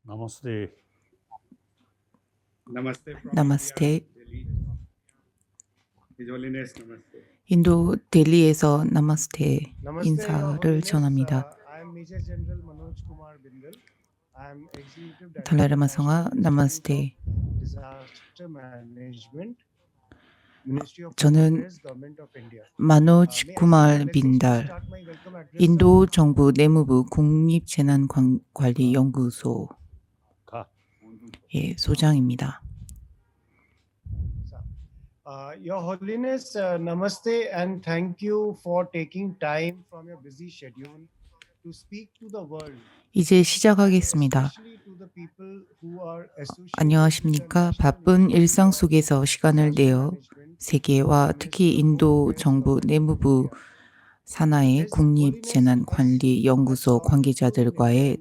Namaste. Namaste from India, 나마스테. Delhi. His Holiness, Namaste. 인도 델리에서 나마스테 Namaste, Your 인사를 Holiness. 전합니다. I am Major General Manoj Kumar Bindal. I am Executive Director, 달라라마성아 National 나마스테. Disaster Management, Ministry of 저는 Foreign Affairs, Government of India. 마노지 May I 구말 seek your blessings to 빈달, start my welcome address, 인도 정부 내무부 국립재난관리연구소의 Ka. 소장입니다. sir? Your Holiness, Namaste and thank you for taking time from your busy schedule to speak to the world. 이제 시작하겠습니다. Especially to the people who are associated 안녕하십니까? with the 바쁜 National 일상 Institute 속에서 시간을 of Disaster 내어 Management, 세계와 특히 인도 정부 내무부 산하의 국립재난관리연구소 관계자들과의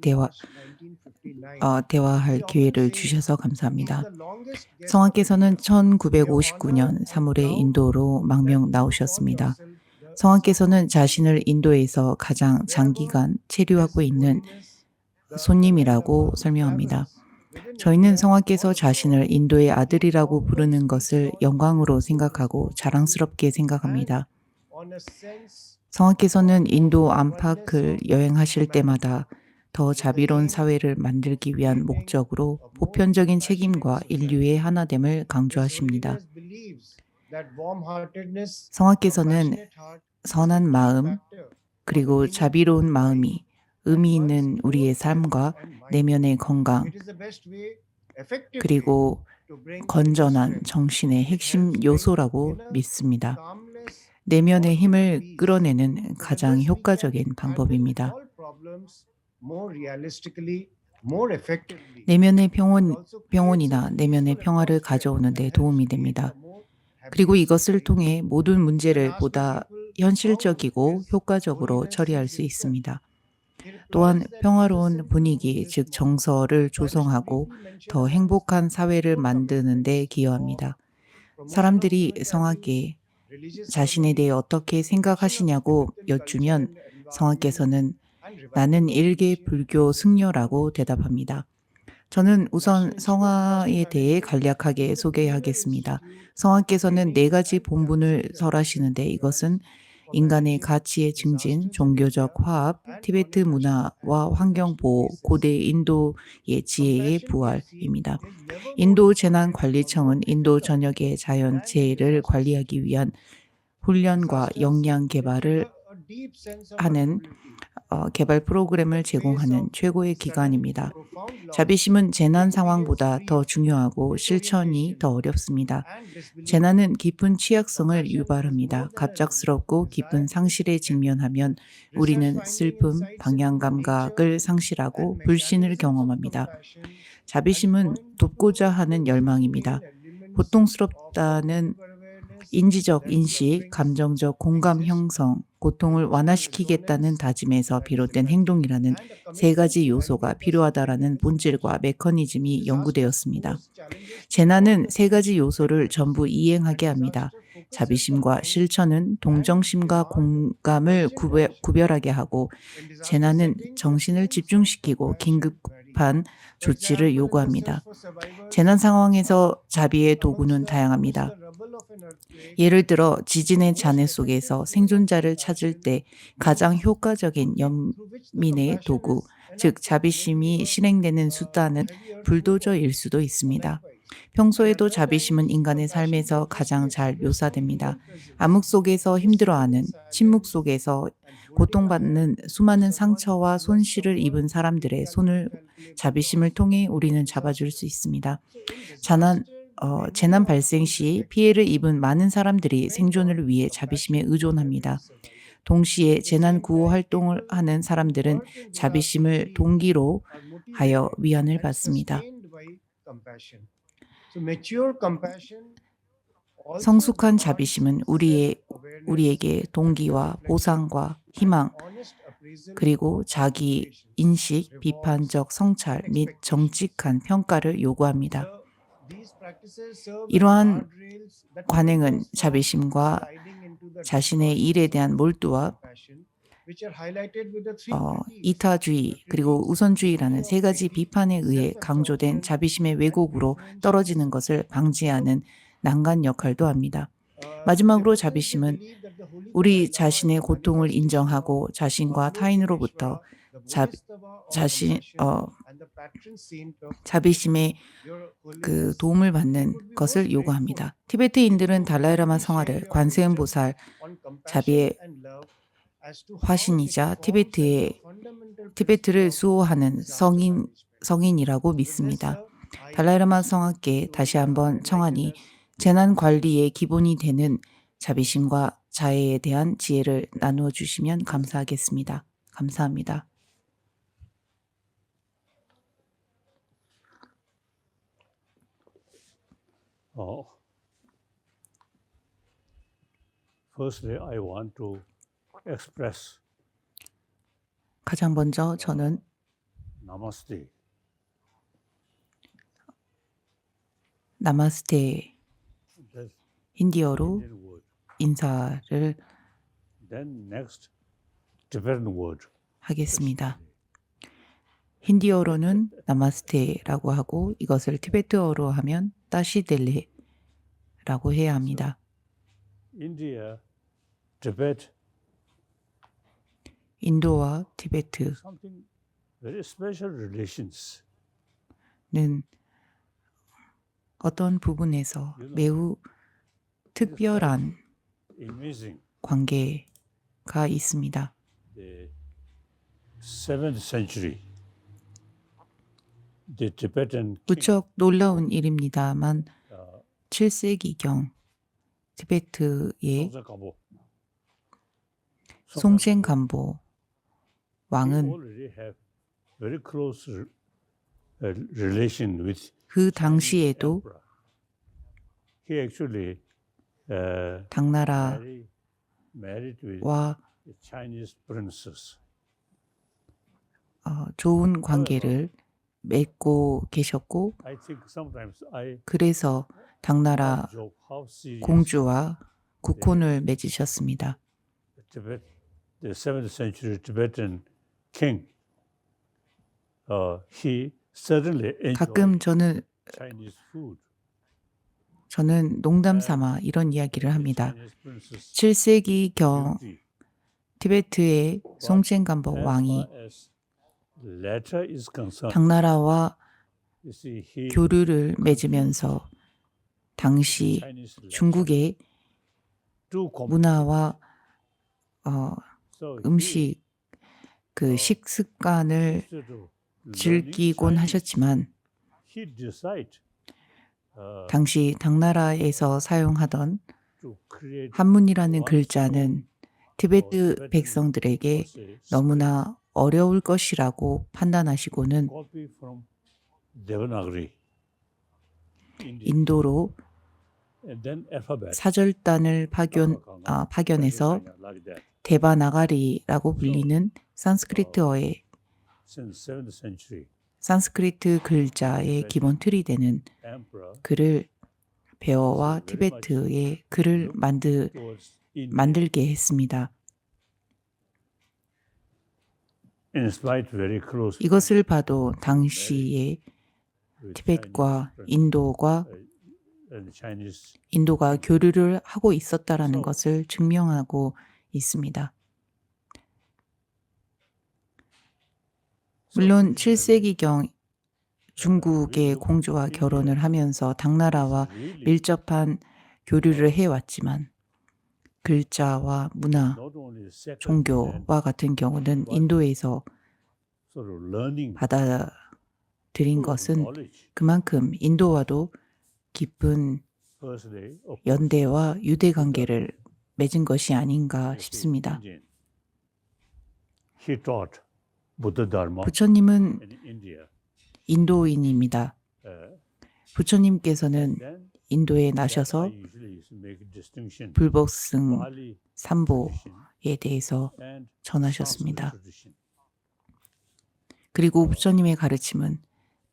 대화할 기회를 주셔서 감사합니다. 성하께서는 1959년 3월에 인도로 망명 나오셨습니다. 성하께서는 자신을 인도에서 가장 장기간 체류하고 있는 손님이라고 설명합니다. 저희는 성하께서 자신을 인도의 아들이라고 부르는 것을 영광으로 생각하고 자랑스럽게 생각합니다. 성하께서는 인도 안팎을 여행하실 때마다 더 자비로운 사회를 만들기 위한 목적으로 보편적인 책임과 인류의 하나됨을 강조하십니다. 성하께서는 선한 마음 그리고 자비로운 마음이 의미 있는 우리의 삶과 내면의 건강 그리고 건전한 정신의 핵심 요소라고 믿습니다. 내면의 힘을 끌어내는 가장 효과적인 방법입니다. 내면의 평온이나 내면의 평화를 가져오는 데 도움이 됩니다. 그리고 이것을 통해 모든 문제를 보다 현실적이고 효과적으로 처리할 수 있습니다. 또한 평화로운 분위기, 즉 정서를 조성하고 더 행복한 사회를 만드는 데 기여합니다. 사람들이 성하께 자신에 대해 어떻게 생각하시냐고 여쭈면 성하께서는 나는 일개 불교 승려라고 대답합니다. 저는 우선 성하에 대해 간략하게 소개하겠습니다. 성하께서는 4가지 본분을 설하시는데 이것은 인간의 가치의 증진, 종교적 화합, 티베트 문화와 환경보호, 고대 인도의 지혜의 부활입니다. 인도 재난관리청은 인도 전역의 자연재해를 관리하기 위한 훈련과 역량 개발을 하는 개발 프로그램을 제공하는 최고의 기관입니다. 자비심은 재난 상황보다 더 중요하고 실천이 더 어렵습니다. 재난은 깊은 취약성을 유발합니다. 갑작스럽고 깊은 상실에 직면하면 우리는 슬픔, 방향 감각을 상실하고 불신을 경험합니다. 자비심은 돕고자 하는 열망입니다. 고통스럽다는 인지적 인식, 감정적 공감 형성, 고통을 완화시키겠다는 다짐에서 비롯된 행동이라는 3가지 요소가 필요하다라는 본질과 메커니즘이 연구되었습니다. 재난은 3가지 요소를 전부 이행하게 합니다. 자비심과 실천은 동정심과 공감을 구별하게 하고 재난은 정신을 집중시키고 긴급한 조치를 요구합니다. 재난 상황에서 자비의 도구는 다양합니다. 예를 들어 지진의 잔해 속에서 생존자를 찾을 때 가장 효과적인 연민의 도구, 즉 자비심이 실행되는 수단은 불도저일 수도 있습니다. 평소에도 자비심은 인간의 삶에서 가장 잘 묘사됩니다. 암흑 속에서 힘들어하는, 침묵 속에서 고통받는 수많은 상처와 손실을 입은 사람들의 손을 자비심을 통해 우리는 잡아줄 수 있습니다. 재난 발생 시 피해를 입은 많은 사람들이 생존을 위해 자비심에 의존합니다. 동시에 재난 구호 활동을 하는 사람들은 자비심을 동기로 하여 위안을 받습니다. 성숙한 자비심은 우리에게 동기와 보상과 희망, 그리고 자기 인식, 비판적 성찰 및 정직한 평가를 요구합니다. 이러한 관행은 자비심과 자신의 일에 대한 몰두와 which are highlighted with the three critiques. 이타주의 그리고 우선주의라는 세 가지 비판에 의해 강조된 자비심의 왜곡으로 떨어지는 것을 방지하는 난간 역할도 합니다. 마지막으로 자비심은 우리 자신의 고통을 인정하고 자신과 타인으로부터 자비심의 그 도움을 받는 것을 요구합니다. 티베트인들은 달라이라마 성화를 관세음보살 자비의 화신이자 티베트를 수호하는 성인이라고 믿습니다. 달라이라마 성화께 다시 한번 청하니 재난 관리의 기본이 되는 자비심과 자애에 대한 지혜를 나누어 주시면 감사하겠습니다. 감사합니다. Firstly, I want to express 가장 먼저 저는 Namaste. 나마스테 That's 힌디어로 Indian word. 인사를 Then next, Tibetan word. 하겠습니다. 힌디어로는 나마스테라고 하고 이것을 티베트어로 하면 따시델레라고 해야 합니다. India, Tibet, 인도와 티베트는 something very special relations. 어떤 부분에서 매우 특별한 Amazing. 관계가 있습니다. The 7th century, the Tibetan king, 무척 놀라운 일입니다만 7세기경 티베트의 Songtse-Gampo, 송첸간보 he 왕은 already have very close relation with 그 당시에도 emperor. He actually 당나라와 married with a Chinese princess. 좋은 관계를 맺고 계셨고 I think sometimes I 그래서 당나라 joke how serious 공주와 국혼을 맺으셨습니다. the 7th century Tibetan king. He certainly 가끔 enjoyed Chinese food. 저는 농담 삼아 이런 이야기를 합니다. Chinese princess 7세기경 beauty. 티베트의 송첸간보 As 왕이 far as latter is concerned, 당나라와 you see, he 교류를 맺으면서 당시 Chinese literature 중국의 too complex. 문화와 So 음식 그 식습관을 instead of learning 즐기곤 Chinese, 하셨지만 he decided 당시 당나라에서 사용하던 to create 한문이라는 글자는 티베트 백성들에게 너무나 어려울 것이라고 판단하시고는 copy from Devanagari, Indian, 인도로 and then alphabet. 사절단을 파견해서 like that. 데바나가리라고 불리는 산스크리트어의 Since 7th century, 산스크리트 글자의 기본 틀이 되는 emperor 글을 배어와 티베트의 글을 towards India, 만들게 했습니다. in spite very close 이것을 봐도 당시에 with 티베트과 Chinese 인도가 and Chinese. 교류를 하고 있었다라는 것을 증명하고 있습니다. 물론 7세기경 중국의 공주와 결혼을 하면서 당나라와 밀접한 교류를 해왔지만 글자와 문화, Not only second 종교와 같은 경우는 인도에서 sort of learning 받아들인 것은 knowledge. 그만큼 인도와도 깊은 Firstly, of 연대와 유대 관계를 맺은 것이 아닌가 싶습니다. Indian. He taught Buddha Dharma 부처님은 in India. 인도인입니다. 부처님께서는 Then 인도에 I 나셔서 usually used to make a distinction 불법승 Pali 삼보에 tradition 대해서 and 전하셨습니다. Sanskrit tradition. 그리고 부처님의 가르침은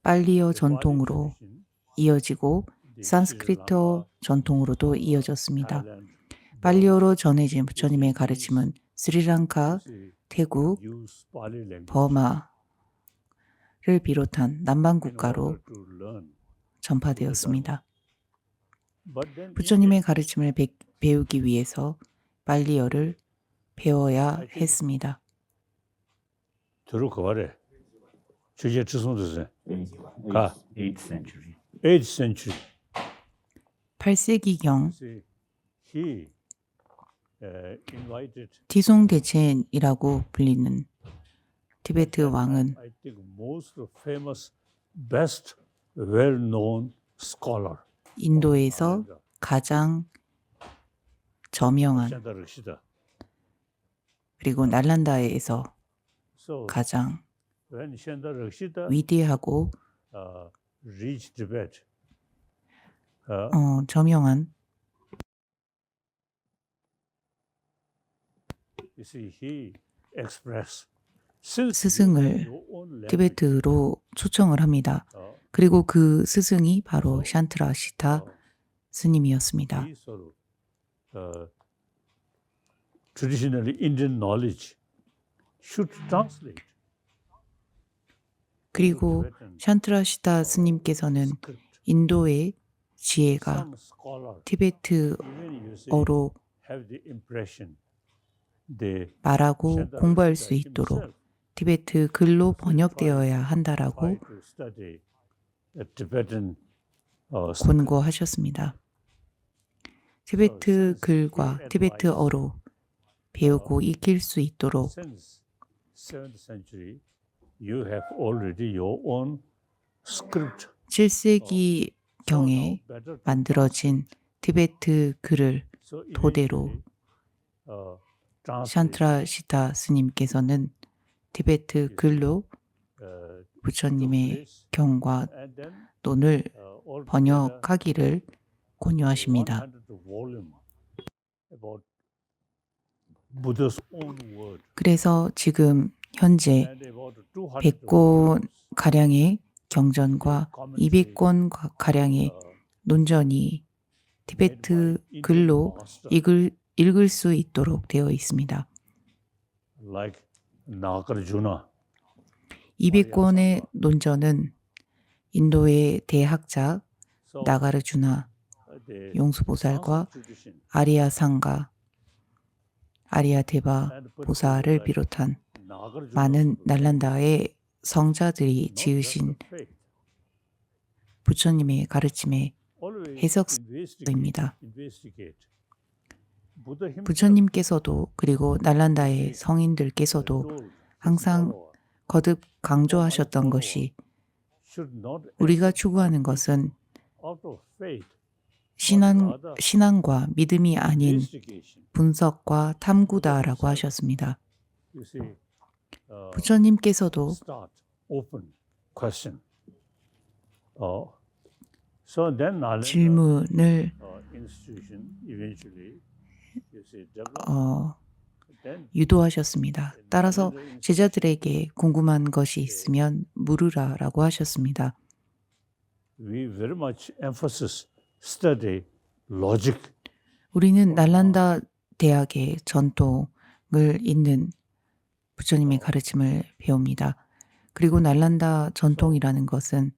빨리어 The Pali 전통으로 tradition, 이어지고 the Sri 산스크리트 Lanka, 전통으로도 이어졌습니다. Thailand, 빨리어로 전해진 부처님의 가르침은 스리랑카, see, 태국, use Pali language 버마를 비롯한 남방 in 국가로 order to learn. 전파되었습니다. But then 부처님의 Indians, 가르침을 배우기 위해서 빨리어를 배워야 했습니다. 들어가래. 주제 주송도세. 가. 8th century. 8th century. 8세기경 See, he invited. 디송대첸이라고 불리는 티베트 왕은 I think most famous, best, well-known scholar. 인도에서 가장 저명한 샌다르시다. 그리고 날란다에서 So 가장 when 샌다르시다 위대하고 reached Tibet, 저명한 you see, he expressed since 스승을 you have your own language, 티베트로 초청을 합니다. 그리고 그 스승이 바로 샨트라시타 스님이었습니다. he sort of traditionally Indian knowledge should translate. 그리고 샨트라시타 스님께서는 script. 인도의 지혜가 Some scholar, 티베트어로 even you say, have the impression they 말하고 공부할 수 있도록 티베트 글로 번역되어야 한다라고 try to study a Tibetan 권고하셨습니다. 티베트 글과 티베트어로 배우고 익힐 수 있도록 since 7th century. You have already your own script. 7세기 So now 경에 better to- 만들어진 티베트 글을 so 토대로 eventually, translate, 샨트라시타 스님께서는 티베트 글로 부처님의 place, 경과 and then, 논을 altogether 번역하기를 권유하십니다. 100 volume about Buddha's own word, 그래서 지금 현재 and about 200 100권 volumes, 가량의 경전과 200권 가량의 논전이 티베트 글로 읽을 수 있도록 되어 있습니다. like Nagarjuna, 200권의 논전은 인도의 대학자 so 나가르주나 the 용수보살과 Sanskrit tradition 아리아상가, 아리아데바 and 보살을 particularly 비롯한 Nagarjuna 많은 Buddha, 날란다의 성자들이 not just 지으신 the faith, 부처님의 가르침의 always 해석서입니다. investigate. Buddha himself 부처님께서도 그리고 날란다의 성인들께서도 told 항상 his follower, 거듭 강조하셨던 것이 should not 우리가 추구하는 것은 out of faith, 신앙과 믿음이 아닌 investigation. 분석과 탐구다라고 하셨습니다. You see, 부처님께서도 start open question. So then Nalanda 질문을 institution eventually you see developed. Then 유도하셨습니다. 따라서 제자들에게 궁금한 것이 있으면 물으라라고 하셨습니다. we very much emphasis study logic. 우리는 날란다 대학의 전통을 잇는 부처님의 가르침을 배웁니다. 그리고 날란다 전통이라는 것은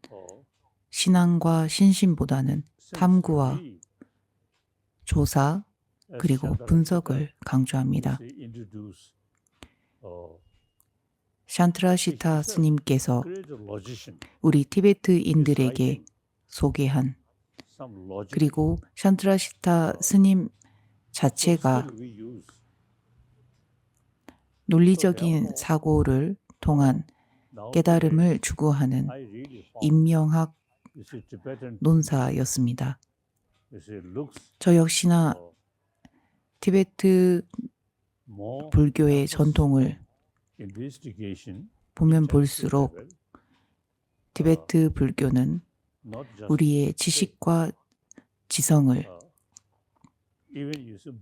신앙과 신심보다는 탐구와 조사 그리고 분석을 강조합니다. 샨트라시타 스님께서 우리 티베트인들에게 소개한 그리고 샨트라시타 스님 자체가 논리적인 사고를 통한 깨달음을 추구하는 인명학 논사였습니다. 저 역시나 티베트 불교의 전통을 보면 볼수록 티베트 불교는 우리의 지식과 지성을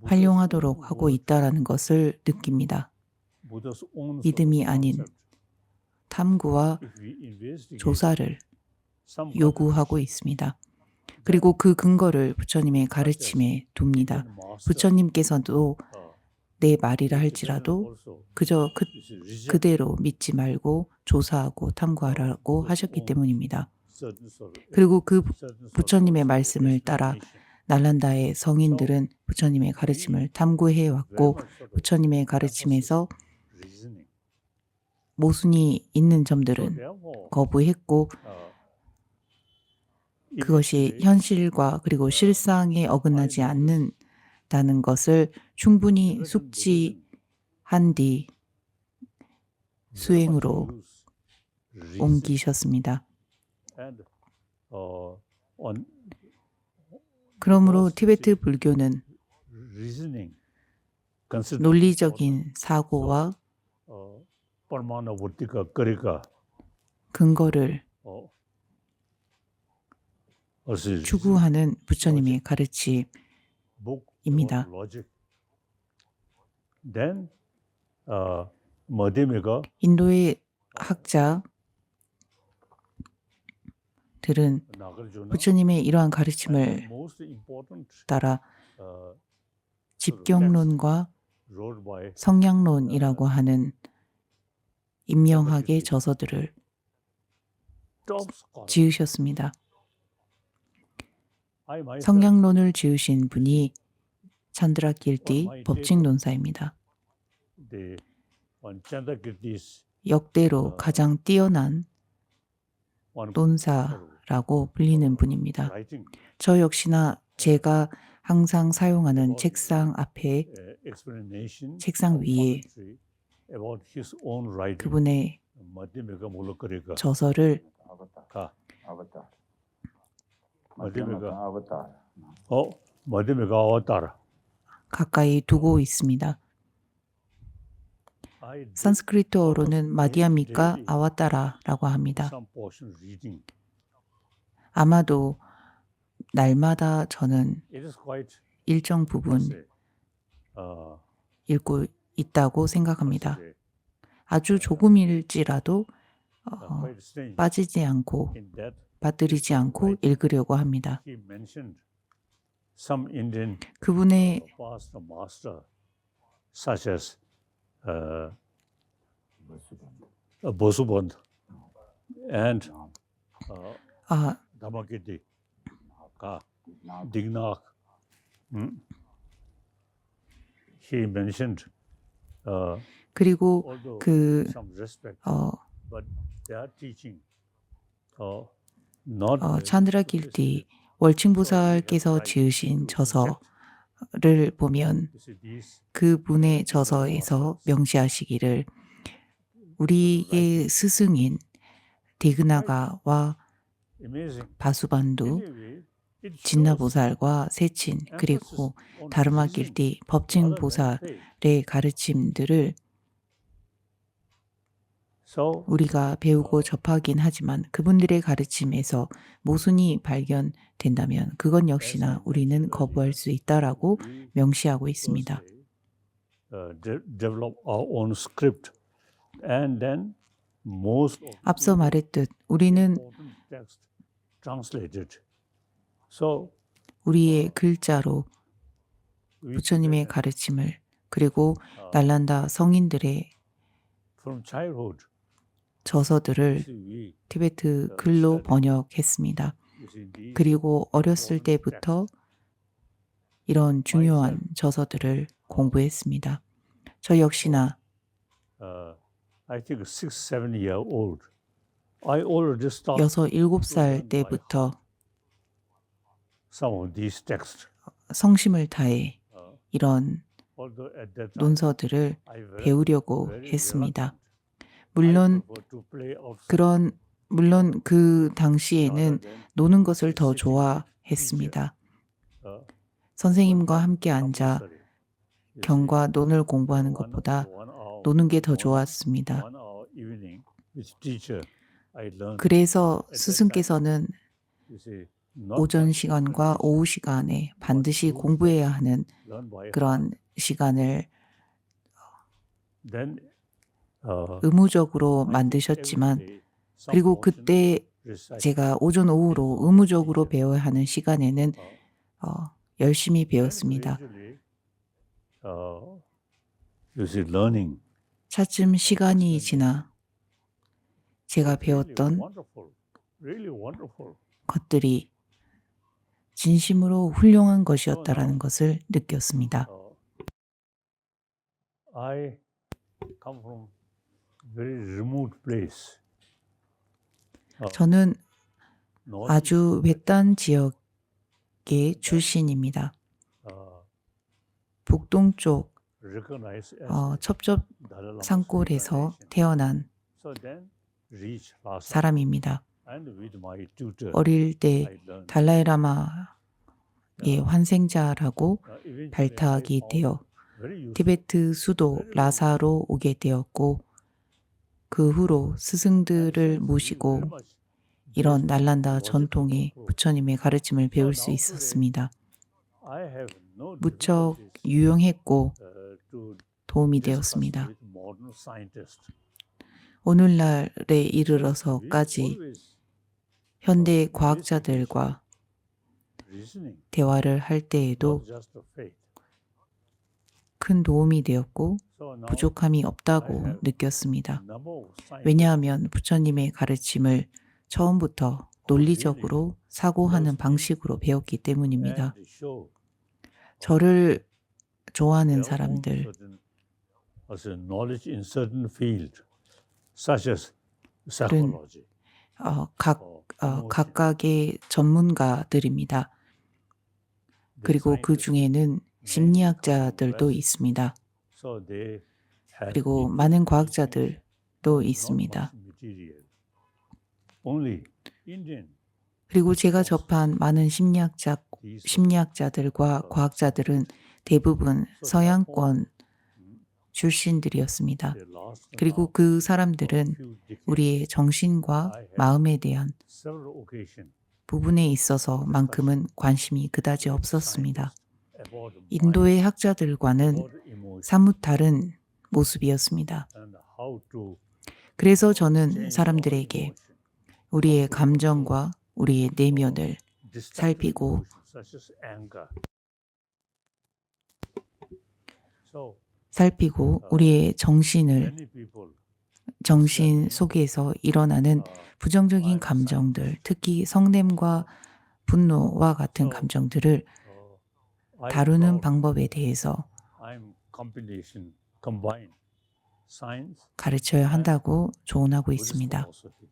활용하도록 하고 있다는 것을 느낍니다. 믿음이 아닌 탐구와 조사를 요구하고 있습니다. 그리고 그 근거를 부처님의 가르침에 둡니다. 부처님께서도 내 말이라 할지라도 그저 그대로 믿지 말고 조사하고 탐구하라고 하셨기 때문입니다. 그리고 그 부처님의 말씀을 따라 날란다의 성인들은 부처님의 가르침을 탐구해 왔고 부처님의 가르침에서 모순이 있는 점들은 거부했고 그것이 현실과 그리고 실상에 어긋나지 않는다는 것을 충분히 숙지한 뒤 수행으로 옮기셨습니다. 그러므로 티베트 불교는 논리적인 사고와 근거를 추구하는 부처님의 가르침입니다. 인도의 학자들은 부처님의 이러한 가르침을 따라 집경론과 성량론이라고 하는 임명학의 저서들을 지으셨습니다. 성량론을 지으신 분이 찬드라 길티 법칙논사입니다. 역대로 가장 뛰어난 논사라고 불리는 분입니다. 저 역시나 제가 항상 사용하는 책상 앞에 책상 위에 그분의 저서를 가까이 두고 있습니다. 산스크리트어로는 마디아미카 아와따라라고 합니다. 아마도 날마다 저는 일정 부분 읽고 있다고 생각합니다. 아주 조금일지라도 빠지지 않고 빠뜨리지 않고 읽으려고 합니다. 그분의 Bosubandh and Dhammakirti, Dignath. He mentioned 그리고 그 some respect, but their teaching not 찬드라 길티 월칭보살께서 지으신 저서를 보면 그분의 저서에서 명시하시기를 우리의 스승인 디그나가와 바수반두, 진나보살과 세친 그리고 다르마 길티 법칭보살의 가르침들을 우리가 배우고 접하긴 하지만 그분들의 가르침에서 모순이 발견된다면 그건 역시나 우리는 거부할 수 있다라고 명시하고 있습니다. 앞서 말했듯 우리는 우리의 글자로 부처님의 가르침을 그리고 날란다 성인들의 저서들을 티베트 글로 번역했습니다. 그리고 어렸을 때부터 이런 중요한 저서들을 공부했습니다. 저 역시나 I think 6, 7-year-old. I already started 6, 7살 때부터 some of these texts. 성심을 다해 이런 Although at that time 논서들을 I was 배우려고 very 했습니다. reluctant. 물론 I prefer to play outside. 그 당시에는 노는 것을 더 좋아했습니다. 선생님과 함께 앉아 경과 논을 공부하는 것보다 노는 게 더 좋았습니다. 그래서 스승께서는 오전 시간과 오후 시간에 반드시 공부해야 하는 그런 시간을 의무적으로 만드셨지만 그리고 그때 제가 오전 오후로 의무적으로 배워야 하는 시간에는 열심히 배웠습니다. you see, learning. 차츰 시간이 지나 제가 배웠던 Really wonderful. 것들이 진심으로 훌륭한 것이었다라는 것을 느꼈습니다. I come from very remote place. 저는 North 아주 외딴 지역의 출신입니다. 북동쪽 recognized as 첩첩 Dalai Lama's 산골에서 reincarnation. 태어난 So then reached Lhasa, 사람입니다. and with my tutor, 어릴 때 I learned. 달라이라마의 환생자라고 Eventually 발탁이 I found 되어 very useful. 티베트 수도 라사로 오게 되었고 그 후로 스승들을 모시고 이런 날란다 전통의 부처님의 가르침을 배울 수 있었습니다. I have no 무척 difficulties, 유용했고 to 도움이 discuss 되었습니다. with modern scientists. 오늘날에 We 이르러서까지 always 현대 과학자들과 reasoning, 대화를 할 때에도 not just of faith. 큰 도움이 되었고 So now 부족함이 없다고 느꼈습니다. number of scientists 왜냐하면 부처님의 가르침을 처음부터 논리적으로 사고하는 방식으로 배웠기 때문입니다. and show 저를 좋아하는 their own 사람들, certain knowledge in certain field, such as psychology. 각각의 전문가들입니다. 그리고 그 중에는 심리학자들도 있습니다. So they have 그리고 equal 많은 information, 과학자들도 not 있습니다. much material. Only Indian 그리고 제가 접한 많은 심리학자들과 과학자들은 대부분 서양권 출신들이었습니다. they lost 그리고 그 사람들은 few decades, 우리의 정신과 마음에 대한 several occasions 부분에 있어서만큼은 관심이 그다지 없었습니다. about the mind, 인도의 학자들과는 about emotion, 사뭇 다른 모습이었습니다. and how to 그래서 저는 change 사람들에게 our emotion, 우리의 감정과 우리의 내면을 destructive 살피고 emotions such as anger. So 살피고 우리의 정신을 many people 정신 속에서 일어나는 부정적인 감정들, 특히 성냄과 분노와 같은 감정들을 I 다루는 thought 방법에 대해서 I'm combine science, 가르쳐야 한다고 조언하고 Buddhist 있습니다. philosophy.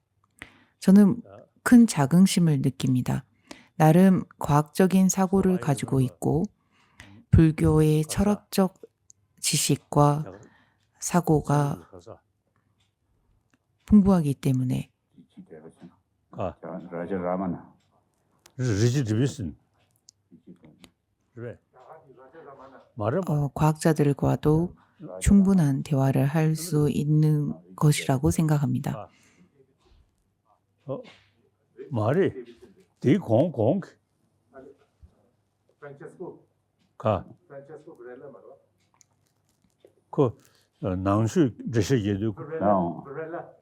저는 큰 자긍심을 느낍니다. 나름 과학적인 사고를 가지고 있고 불교의 철학적 지식과 사고가 풍부하기 때문에 Raja Ramana. Rigid vision. 그래. 말해봐. 과학자들과도 충분한 대화를 할 수 있는 것이라고 생각합니다. 말이 대공공 가. 그 낭수 제시에도 Now,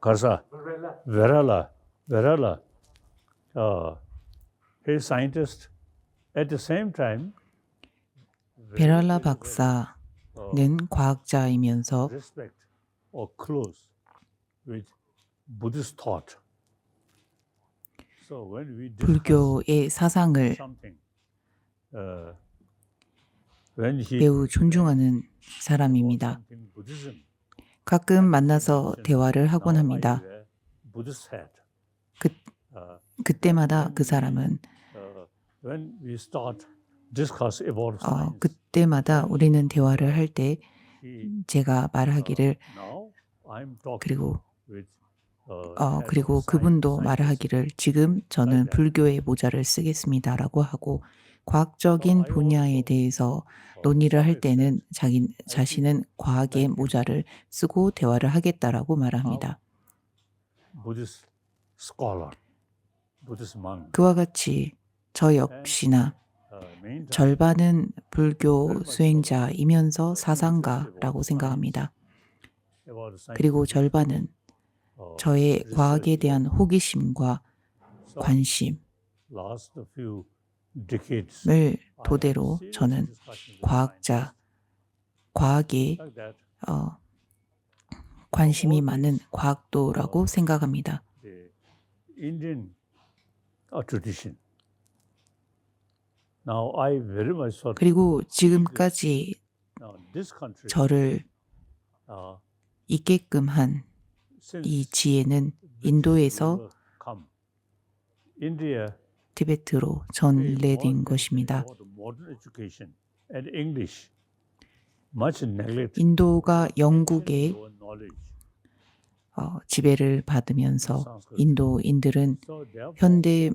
가사 베랄라 he scientist at the same time 베랄라 박사는 과학자이면서 respect or close with Buddhist thought. So when we discuss 불교의 사상을 something, when he 매우 존중하는 사람입니다. something Buddhism, 가끔 만나서 대화를 하곤 now I 합니다. wear Buddhist hat. 그- 그때마다 그 사람은 When we start discuss about science, 그때마다 우리는 대화를 할 때 he, 제가 말하기를 now I'm talking 그리고 with 그리고 그분도 말을 하기를 지금 저는 불교의 모자를 쓰겠습니다라고 하고 과학적인 분야에 대해서 논의를 할 때는 자기 자신은 과학의 모자를 쓰고 대화를 하겠다라고 말합니다. Buddhist scholar, Buddhist monk. 그와 같이 저 역시나 Meantime, 절반은 불교 수행자이면서 사상가라고 생각합니다. about science, 그리고 절반은 저의 과학에 대한 호기심과 관심을 last few decades, 토대로 저는 과학의 like that, 관심이 많은 과학도라고 생각합니다. the Indian tradition. Now I very much thought 그리고 지금까지 now this country 저를 있게끔 한 이 since 지혜는 인도에서 come India 티베트로 전래된 것입니다. modern education and English much neglected 인도가 영국의 knowledge. 지배를 받으면서 인도인들은 So therefore, 현대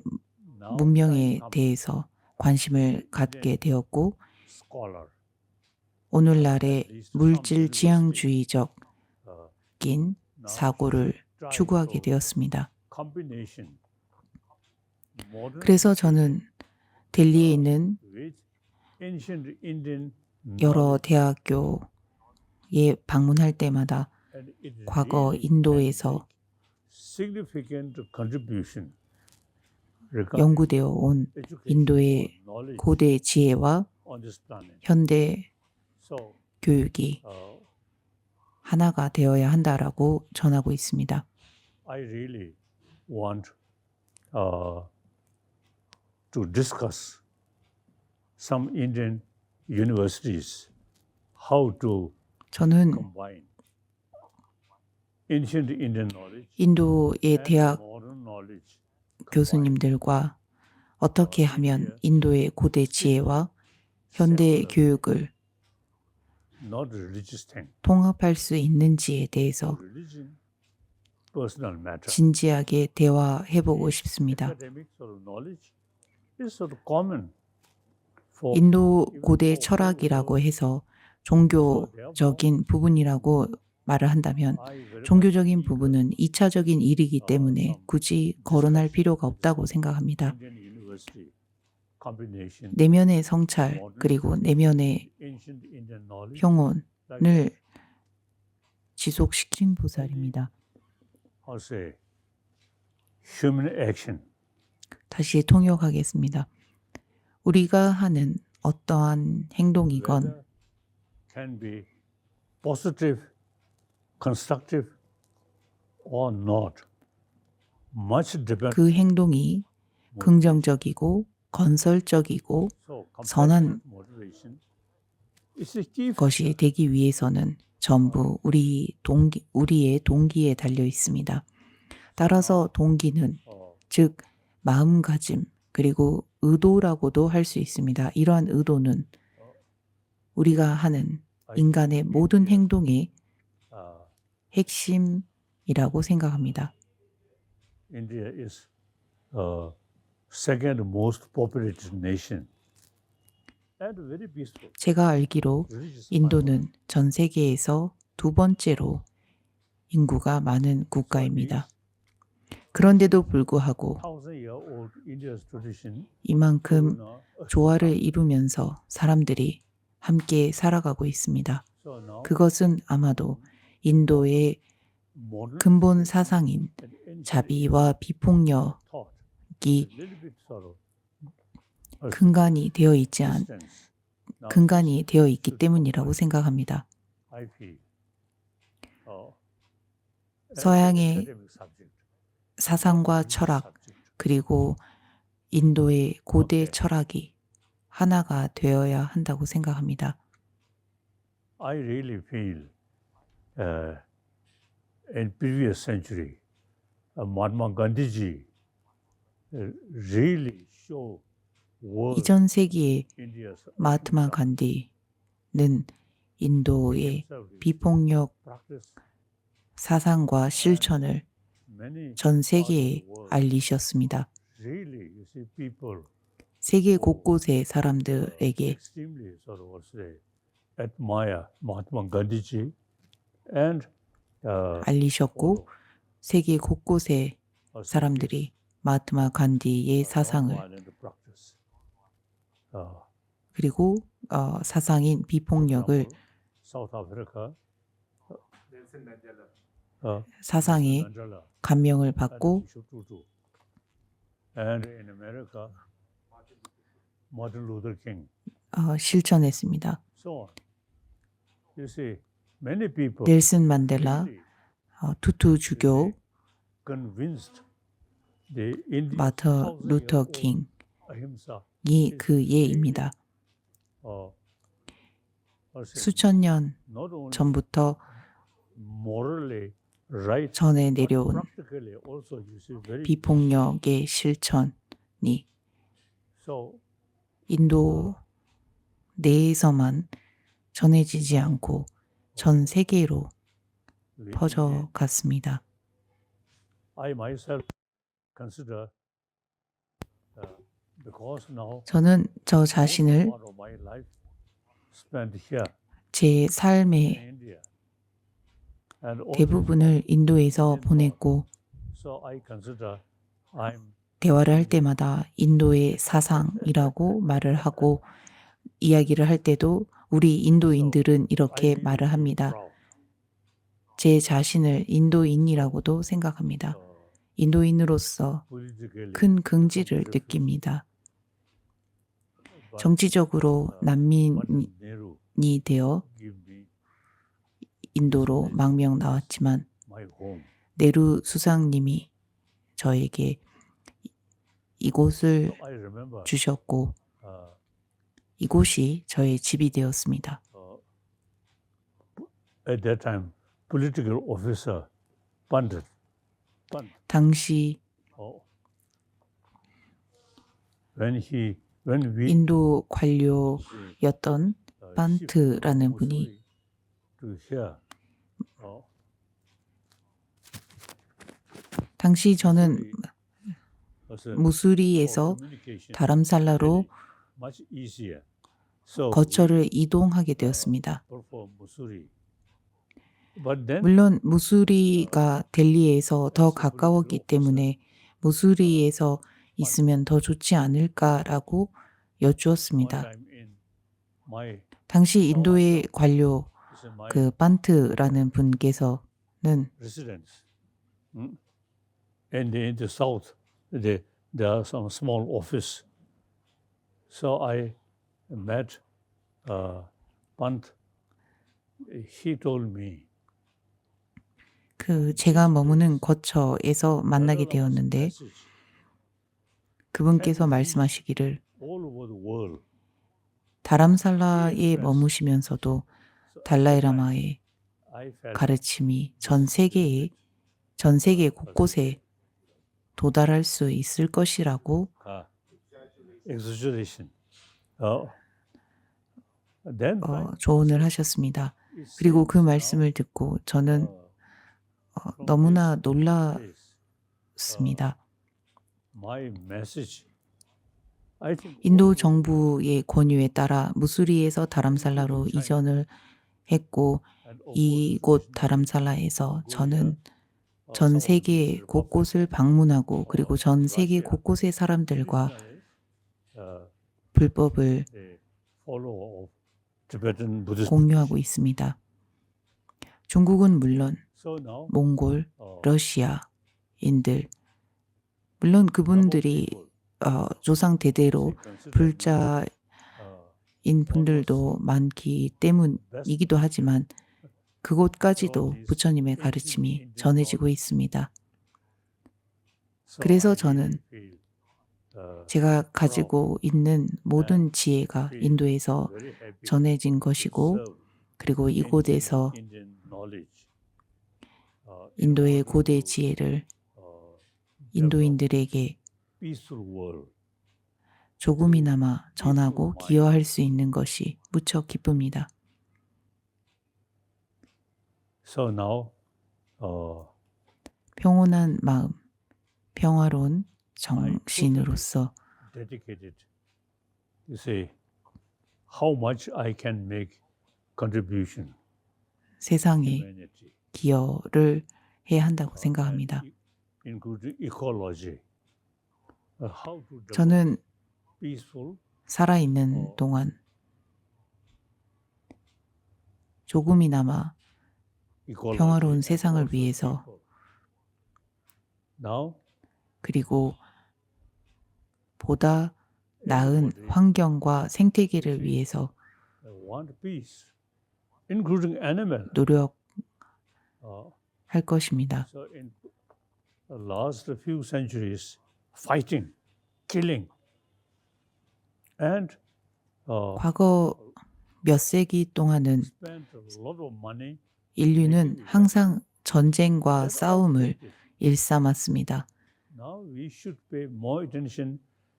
now 문명에 time 대해서 관심을 갖게 되었고 scholar 오늘날의 물질 지향주의적인 now 사고를 try 추구하게 to 되었습니다. combination modern 그래서 저는 델리에 있는 with ancient Indian 여러 knowledge, 대학교에 방문할 때마다 and it 과거 really 인도에서 can make significant contribution regarding 연구되어 온 education 인도의 or knowledge 고대 지혜와 on this planet. 현대 So 교육이 하나가 되어야 한다라고 전하고 있습니다. I really want to discuss some Indian universities how to 저는 combine ancient Indian knowledge 인도의 and 대학 modern knowledge. 교수님들과 어떻게 하면 인도의 고대 지혜와 현대 교육을 Not religious thing. 통합할 수 있는지에 대해서 Religion, personal matter. 진지하게 대화해보고 싶습니다. Academic sort of knowledge is sort of common for 인도 고대 철학이라고 해서 종교적인 부분이라고 말을 한다면 I very 종교적인 much 부분은 2차적인 일이기 때문에 굳이 거론할 필요가 없다고 생각합니다. Indian university combination 내면의 성찰 그리고 내면의 ancient Indian knowledge 평온을 like 지속시킨 보살입니다. how say human action 다시 통역하겠습니다. 우리가 하는 어떠한 행동이건 whether can be positive, constructive or not. Much depends. 그 행동이 긍정적이고 건설적이고 So 선한 compassionate motivation is a key 것이 되기 위해서는 전부 우리의 동기에 달려 있습니다. 따라서 동기는 즉 마음가짐 그리고 의도라고도 할 수 있습니다. 이러한 의도는 우리가 하는 인간의 모든 행동의 핵심이라고 생각합니다. India is second most populated nation and very peaceful. 제가 알기로 Religious 인도는 전 세계에서 두 번째로 인구가 많은 국가입니다. 그런데도 불구하고 1,000-year-old India's tradition 이만큼 now, 조화를 이루면서 사람들이 함께 살아가고 있습니다. so now 그것은 아마도 인도의 modern 근본 사상인 and ancient 자비와 비폭력이 thought a little bit sort of 근간이 되어 있지 않 distance. Now, 근간이 되어 있기 때문이라고 생각합니다. I feel 서양의 academic subject, 사상과 religious 철학 subject. 그리고 인도의 고대 철학이 하나가 되어야 한다고 생각합니다. I really feel in previous century, Mahatma Gandhi ji really show world 이전 세기의 India's 마하트마 간디는 인도의 비폭력 practice. 사상과 실천을 Many 전 parts of 세계에 the world, 알리셨습니다. really, you see, people 세계 곳곳의 사람들에게 extremely sort of what say admire Mahatma Gandhi ji and 알리셨고 세계 곳곳의 follow 사람들이 마하트마 간디의 사상을 nonviolent practice. 그리고 사상인 비폭력을 South Africa, 사상에 Mandela, 감명을 and 받고 Bishop Tutu. And in America, Martin Luther King. 실천했습니다. So on. You see, many people 넬슨 만델라, really 투투 주교, convinced the Indian 마터 루터 킹이 ahimsa 그 예입니다. 수천 년 not only 전부터 morally right, 전해 but 내려온 practically also you see very 비폭력의 실천이 so 인도 내에서만 전해지지 않고 전 세계로 퍼져갔습니다. I myself consider because now 저는 저 most 자신을 part of my life spent here 제 in 삶의 India and always 대부분을 인도에서 보냈고 so I consider I'm 대화를 할 때마다 인도의 사상이라고 말을 하고 이야기를 할 때도 우리 인도인들은 이렇게 I really 말을 feel 합니다. proud. 제 자신을 인도인이라고도 생각합니다. 인도인으로서 Politically, 큰 긍지를 느낍니다. but, 정치적으로 but 난민이 Nehru 되어 give me 인도로 망명 나왔지만 my home. 네루 수상님이 저에게 이곳을 So I remember 주셨고 uh, 이곳이 저의 집이 되었습니다. at that time political officer Pandit 당시 when we 인도 관료였던 판트라는 분이 to hear 당시 저는 was a 무수리에서 communication 다람살라로 much easier. So 거처를 이동하게 되었습니다. for Mussoorie. But then 물론 무수리가 델리에서 더 가까웠기 때문에 무수리에서 있으면 더 좋지 않을까라고 one 여쭈었습니다. time in my 당시 인도의 관료 this is my 그 판트라는 분께서는 residence. And in the south, there are some small office. So I met Pant. He told me, 그 제가 머무는 거처에서 만나게 되었는데 그분께서 말씀하시기를 all over the world, 다람살라에 머무시면서도 달라이라마의 I felt 가르침이 전 세계 곳곳에 도달할 수 있을 것이라고 exaggeration. Then 조언을 하셨습니다. it 그리고 그 seems 말씀을 듣고 저는 now, 너무나 from this 놀랐습니다. my message, I think 인도 정부의 권유에 따라 무수리에서 다람살라로 이전을 했고 and of 이곳 다람살라에서 저는 전 세계 곳곳을 방문하고 그리고 전 세계 곳곳의 사람들과 불법을 the follower of Tibetan Buddhist. 공유하고 있습니다. 중국은 물론 So now, 몽골, 러시아인들 물론 그분들이 조상 대대로 불자인 분들도 많기 때문이기도 하지만 그곳까지도 부처님의 가르침이 전해지고 있습니다. 그래서 저는 제가 가지고 있는 모든 지혜가 인도에서 전해진 것이고 그리고 이곳에서 인도의 고대 지혜를 인도인들에게 peaceful world. 조금이나마 전하고 기여할 수 있는 것이 무척 기쁩니다. So now, 평온한 마음, 평화로운 정신으로서 dedicated to say how much I can make contribution 세상에 humanity. 기여를 해야 한다고 생각합니다. Include ecology. How to develop 저는 peaceful 살아있는 동안 조금이나마 ecology 평화로운 and 세상을 also 위해서 people. Now, 그리고 보다 나은 환경과 생태계를 위해서 I want peace including animal. 노력할 Uh, 것입니다. so in the last few centuries, fighting, killing, and 과거 몇 세기 동안은 spent a lot of money. 인류는 항상 전쟁과 싸움을 일삼았습니다. Now we should pay more attention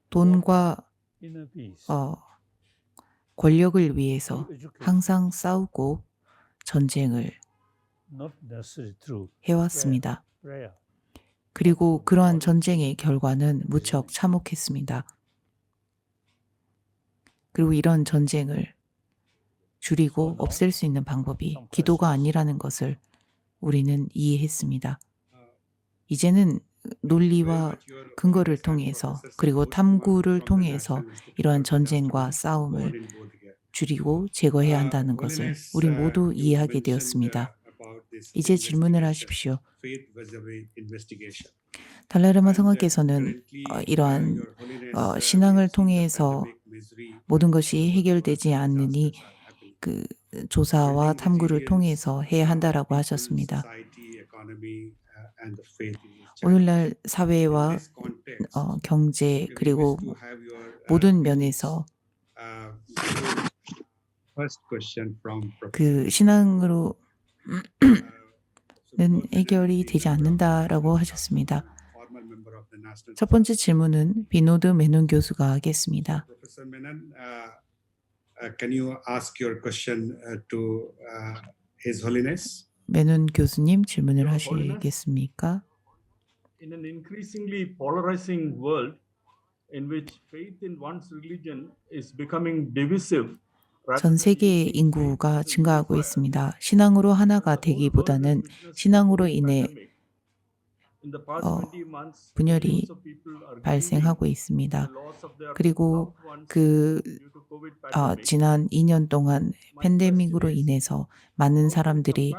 돈과 inner peace. 권력을 위해서 Education, 항상 싸우고 전쟁을 not necessarily through 해왔습니다. prayer. 그리고 그러한 전쟁의 결과는 무척 참혹했습니다. 그리고 이런 전쟁을 줄이고 없앨 수 있는 방법이 기도가 아니라는 것을 우리는 이해했습니다. 이제는 논리와 근거를 통해서 그리고 탐구를 통해서 이러한 전쟁과 싸움을 줄이고 제거해야 한다는 것을 우리 모두 이해하게 되었습니다. 이제 질문을 하십시오. 달라이라마 성하께서는 이러한 신앙을 통해서 모든 것이 해결되지 않으니 그 조사와 탐구를 통해서 해야 한다라고 하셨습니다. 오늘날 사회와 경제 그리고 모든 면에서 그 신앙으로는 해결이 되지 않는다라고 하셨습니다. 첫 번째 질문은 비노드 메논 교수가 하겠습니다. Professor Menon, can you ask your question to His Holiness? 메논 교수님 질문을 하시겠습니까? In an increasingly polarizing world in which faith in one's religion is becoming divisive, 전 세계의 인구가 증가하고 있습니다. 신앙으로 하나가 되기보다는 신앙으로 인해 분열이 발생하고 있습니다. 그리고 지난 2년 동안 팬데믹으로 인해서 많은 사람들이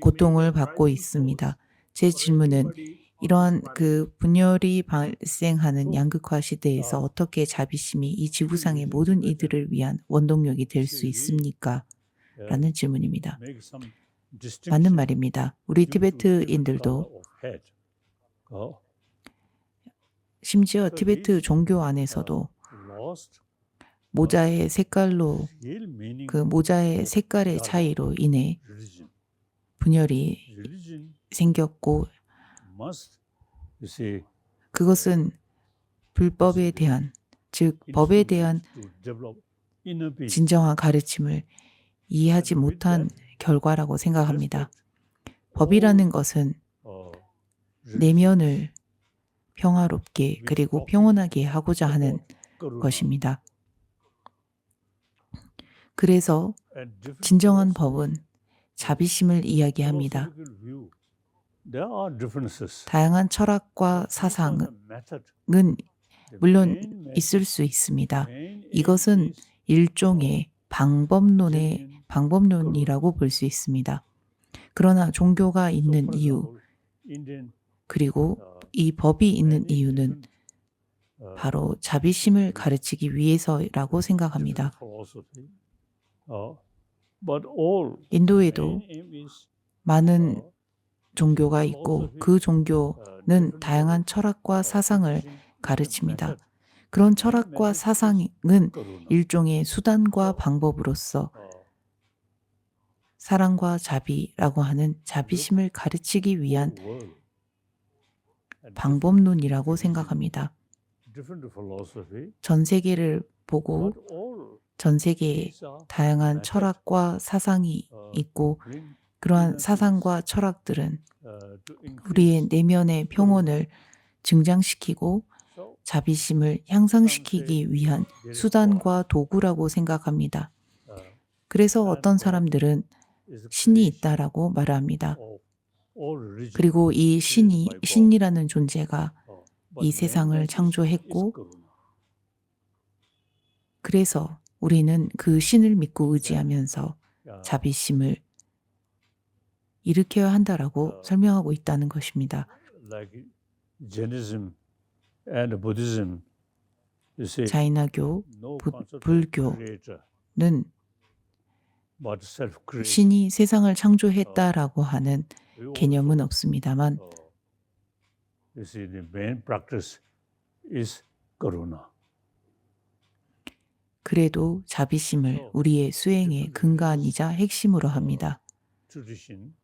고통을 받고 있습니다. 제 질문은 이러한 그 분열이 발생하는 양극화 시대에서 어떻게 자비심이 이 지구상의 모든 이들을 위한 원동력이 될 수 있습니까? 라는 질문입니다. Make some 맞는 distinction 말입니다. 우리 due to different 티베트인들도 color of head. 심지어 티베트 종교 안에서도 Lost 모자의 색깔로 real meaning 그 모자의 색깔의 차이로 인해 religion. 분열이 Religion 생겼고 must, you see, 그것은 불법에 대한 즉 법에 대한 to develop inner peace. 진정한 가르침을 이해하지 못한 결과라고 생각합니다. 법이라는 것은 내면을 평화롭게 그리고 평온하게 하고자 하는 것입니다. 그래서 And different 진정한 philosophies, 법은 자비심을 이야기합니다. philosophical view, there are differences. 다양한 철학과 사상은 The method, 물론 main method, 있을 수 있습니다. main aim 이것은 is 일종의 방법론이라고 볼 수 있습니다. 그러나 종교가 있는 for 이유 example, Indian 그리고 이 법이 있는 many 이유는 different, 바로 자비심을 가르치기 위해서라고 생각합니다. philosophy, but all 인도에도 main aim is 많은 종교가 있고 그 종교는 다양한 철학과 사상을 가르칩니다. 그런 철학과 사상은 일종의 수단과 방법으로서 사랑과 자비라고 하는 자비심을 가르치기 위한 방법론이라고 생각합니다. different philosophy, 전 세계를 보고 but all 전 세계에 these are 다양한 철학과 사상이 있고 bring 그러한 사상과 철학들은 to increase. 우리의 내면의 평온을 증장시키고 So, 자비심을 향상시키기 위한 수단과 도구라고 생각합니다. 그래서 어떤 사람들은 is the 신이 creation 있다라고 말합니다. of all religion 그리고 이 신이라는 존재가 but 이 main 세상을 message is 창조했고 karuna. 그래서 우리는 그 신을 믿고 의지하면서 자비심을 일으켜야 한다라고 설명하고 있다는 것입니다. Like Jainism and Buddhism, you see, 자이나교, no 부- concept of 불교. creator. 는 but self-creation. 신이 세상을 창조했다라고 하는 We also, 개념은 없습니다만 you see, the main practice is karuna. 그래도 자비심을 우리의 수행의 근간이자 핵심으로 합니다. Tradition,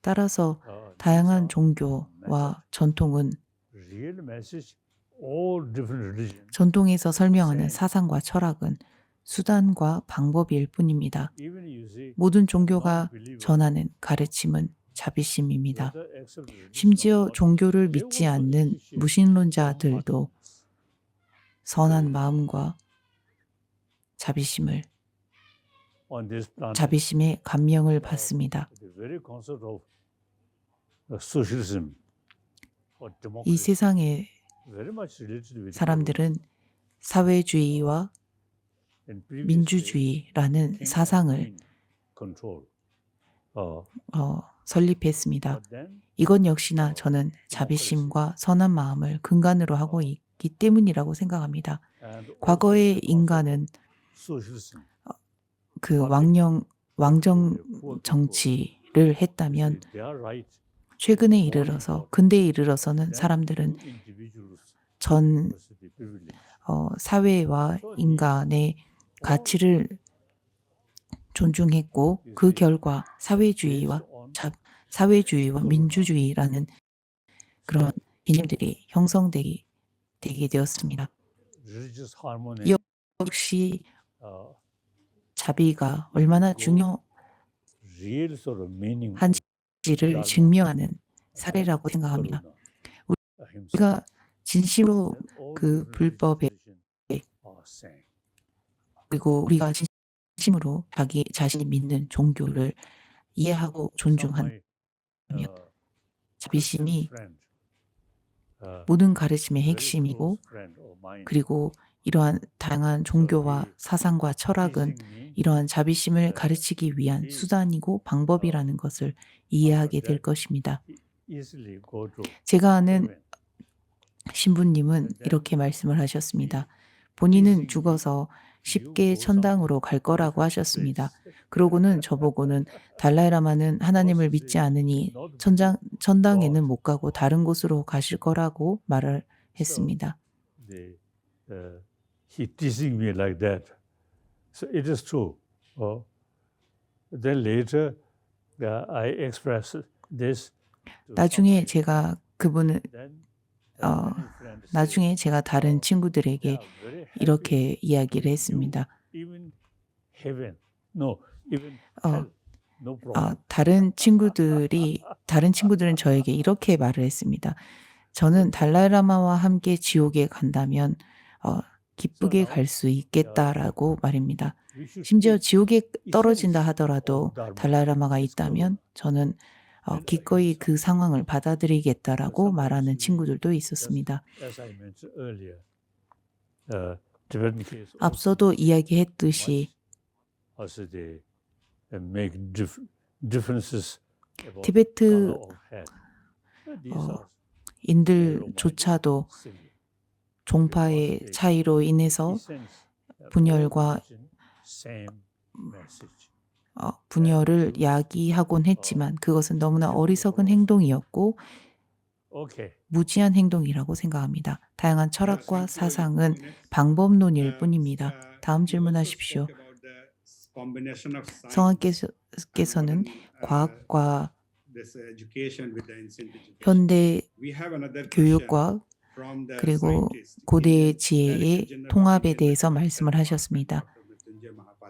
따라서 these 다양한 are 종교와 전통은 real message. All different religions, 전통에서 설명하는 사상과 철학은 수단과 방법일 뿐입니다. even you see, 모든 종교가 non-believer, 전하는 가르침은 자비심입니다. whether accept religion or 심지어 not, 종교를 they 믿지 also 않는 appreciate 무신론자들도 선한 마음과 on this planet. 자비심의 감명을 받습니다. The very concept of socialism or 이 democracy 세상의 very much related with 사람들은 사회주의와 in previous days, 민주주의라는 king and 사상을 queen control. 설립했습니다. But then 이건 역시나 저는 자비심과 선한 마음을 근간으로 하고 있기 때문이라고 생각합니다. and 과거의 also the 인간은 concept of socialism. 그 왕정 정치를 했다면 They are right. 최근에 이르러서 근대에 이르러서는 Then 사람들은 few individuals 전 possess the privilege. 사회와 인간의 가치를 존중했고 그 결과 사회주의와 민주주의라는 그런 개념들이 형성되게 되었습니다. Religious harmony. 역시 자비가 얼마나 중요한지를 real sort of meaning 증명하는 사례라고 생각합니다. 우리가 진심으로 그 불법에 그리고 우리가 진심으로 자기 자신이 믿는 종교를 이해하고 존중하면 자비심이 모든 가르침의 핵심이고 그리고 이러한 다양한 종교와 사상과 철학은 이러한 자비심을 가르치기 위한 수단이고 방법이라는 것을 이해하게 될 것입니다. 제가 아는 신부님은 이렇게 말씀을 하셨습니다. 본인은 죽어서 쉽게 천당으로 갈 거라고 하셨습니다. 그러고는 저보고는 달라이라마는 하나님을 믿지 않으니 천당에는 못 가고 다른 곳으로 가실 거라고 말을 했습니다. He teasing me like that. So it is true. Then later, I expressed this. 나중에 제가 그분을 Then 나중에 제가 다른 친구들에게 이렇게 이야기를 했습니다. Even heaven, no, even hell, no problem. 다른 친구들은 저에게 이렇게 말을 했습니다. 저는 달라이라마와 함께 지옥에 간다면 기쁘게 갈 수 있겠다라고 말입니다. 심지어 지옥에 떨어진다 하더라도 달라이라마가 있다면 저는 기꺼이 그 상황을 받아들이겠다라고 말하는 친구들도 있었습니다. As I mentioned earlier, Tibetan case 앞서도 이야기했듯이 also they make differences about 티베트 color of hair. These are 인들조차도 silly. 종파의 차이로 인해서 Essence, 분열과 same message. 분열을 야기하곤 했지만 그것은 너무나 어리석은 행동이었고 Okay. 무지한 행동이라고 생각합니다. 다양한 철학과 사상은 방법론일 뿐입니다. 다음 질문하십시오. 성악께서는 과학과 현대 교육과 그리고 고대의 지혜의 통합에 대해서 말씀을 하셨습니다.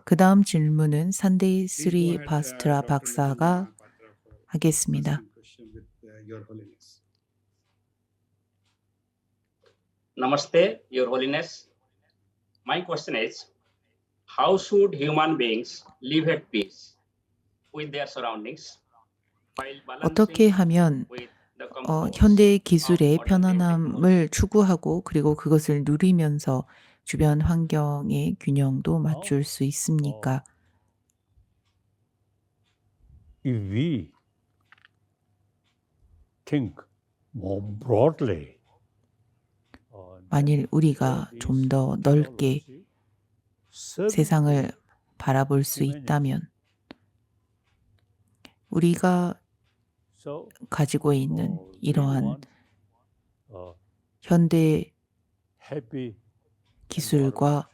그 다음 질문은 산데이 스리 바스트라 박사가 하겠습니다. Namaste, Your Holiness. My question is, how should human beings live at peace with their surroundings while 어떻게 balancing 하면 with the comforts 현대의 기술의 of modern day technology? 편안함을 추구하고 그리고 그것을 누리면서 주변 환경의 균형도 맞출 수 있습니까? If we think more broadly, 만일 우리가 좀 더 넓게 세상을 바라볼 수 있다면 우리가 So 가지고 있는 we 이러한 want 현대 happy 기술과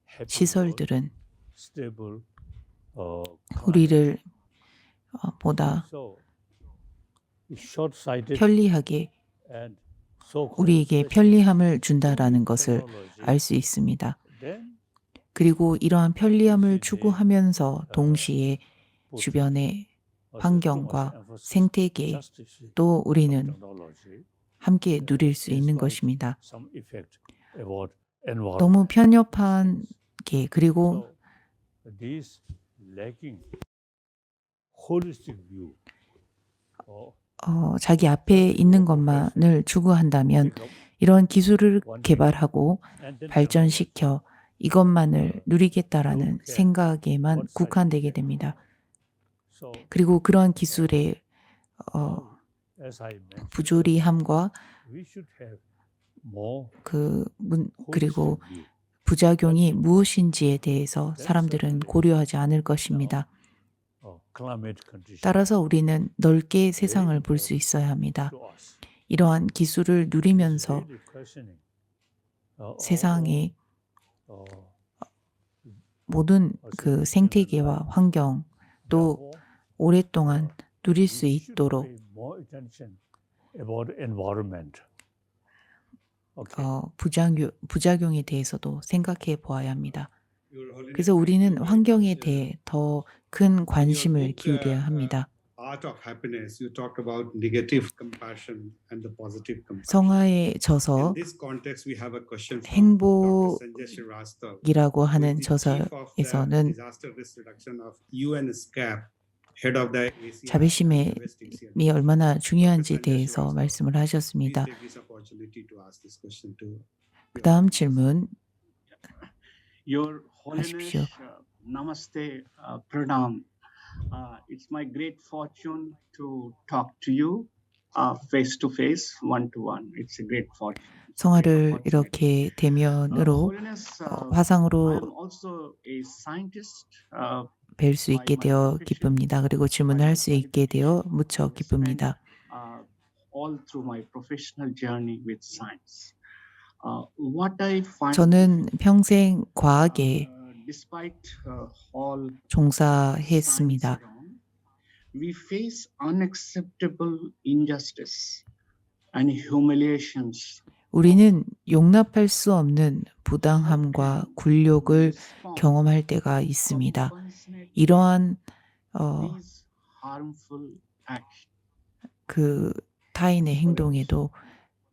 happy world, 시설들은 stable 우리를 보다 So short-sighted 편리하게 and so-called 우리에게 편리함을 준다라는 것을 technology, 알 수 있습니다. then 그리고 이러한 편리함을 추구하면서 동시에 put 주변의 too 환경과 much emphasis 생태계 justice 또 of 우리는 technology, 함께 누릴 수 is 있는 like 것입니다. some effect about environment. 너무 편협한 게 그리고 So these lacking holistic view 자기 앞에 있는 것만을 추구한다면 이런 기술을 개발하고 발전시켜 이것만을 누리겠다라는 생각에만 국한되게 됩니다. So 그리고 그러한 기술의 as I mentioned, 부조리함과 we should have more 그리고 holistic view. 부작용이 무엇인지에 대해서 사람들은 고려하지 않을 것입니다. Climate condition 따라서 우리는 넓게 세상을 볼 수 있어야 합니다. to us. 이러한 기술을 누리면서 Really questioning, 세상의 uh, 모든 그 생태계와 환경 또 therefore, 오랫동안 누릴 수 we should 있도록 pay more attention about environment. Okay. 부작용에 대해서도 생각해 보아야 합니다. Your Holiness, 그래서 thank 우리는 you very 환경에 much. 대해 더 큰 관심을 기울여야 합니다. Art of Happiness, you talked about negative compassion and the positive compassion. 성화에 져서 In this context, we have a question from 행복- Dr. Sanjay Srivastava, 이라고 who is 하는 the chief of the 저서에서는 disaster risk reduction of UN SCAP, head of the ASEAN 자비심이 and the West Asian. 얼마나 중요한지에 대해서 말씀을 Please 하셨습니다. take this opportunity to ask this question to 그 다음 질문 Your 하십시오. Holiness, Namaste, Pranam. It's my great fortune to talk to you face to face, one to one. It's a great fortune. It's a great 성화를 opportunity. 이렇게 대면으로 Holiness, 화상으로 I'm also a scientist. 뵐 수 있게 되어 기쁩니다. 그리고 질문을 할 수 있게 되어 무척 기쁩니다. All through my professional journey with science. What I find 저는 평생 과학에 despite all 종사했습니다. science around, we face unacceptable injustice and humiliations. 우리는 용납할 수 없는 부당함과 굴욕을 Respond 경험할 때가 있습니다. compassionately 이러한 these harmful acts. 그 타인의 행동에도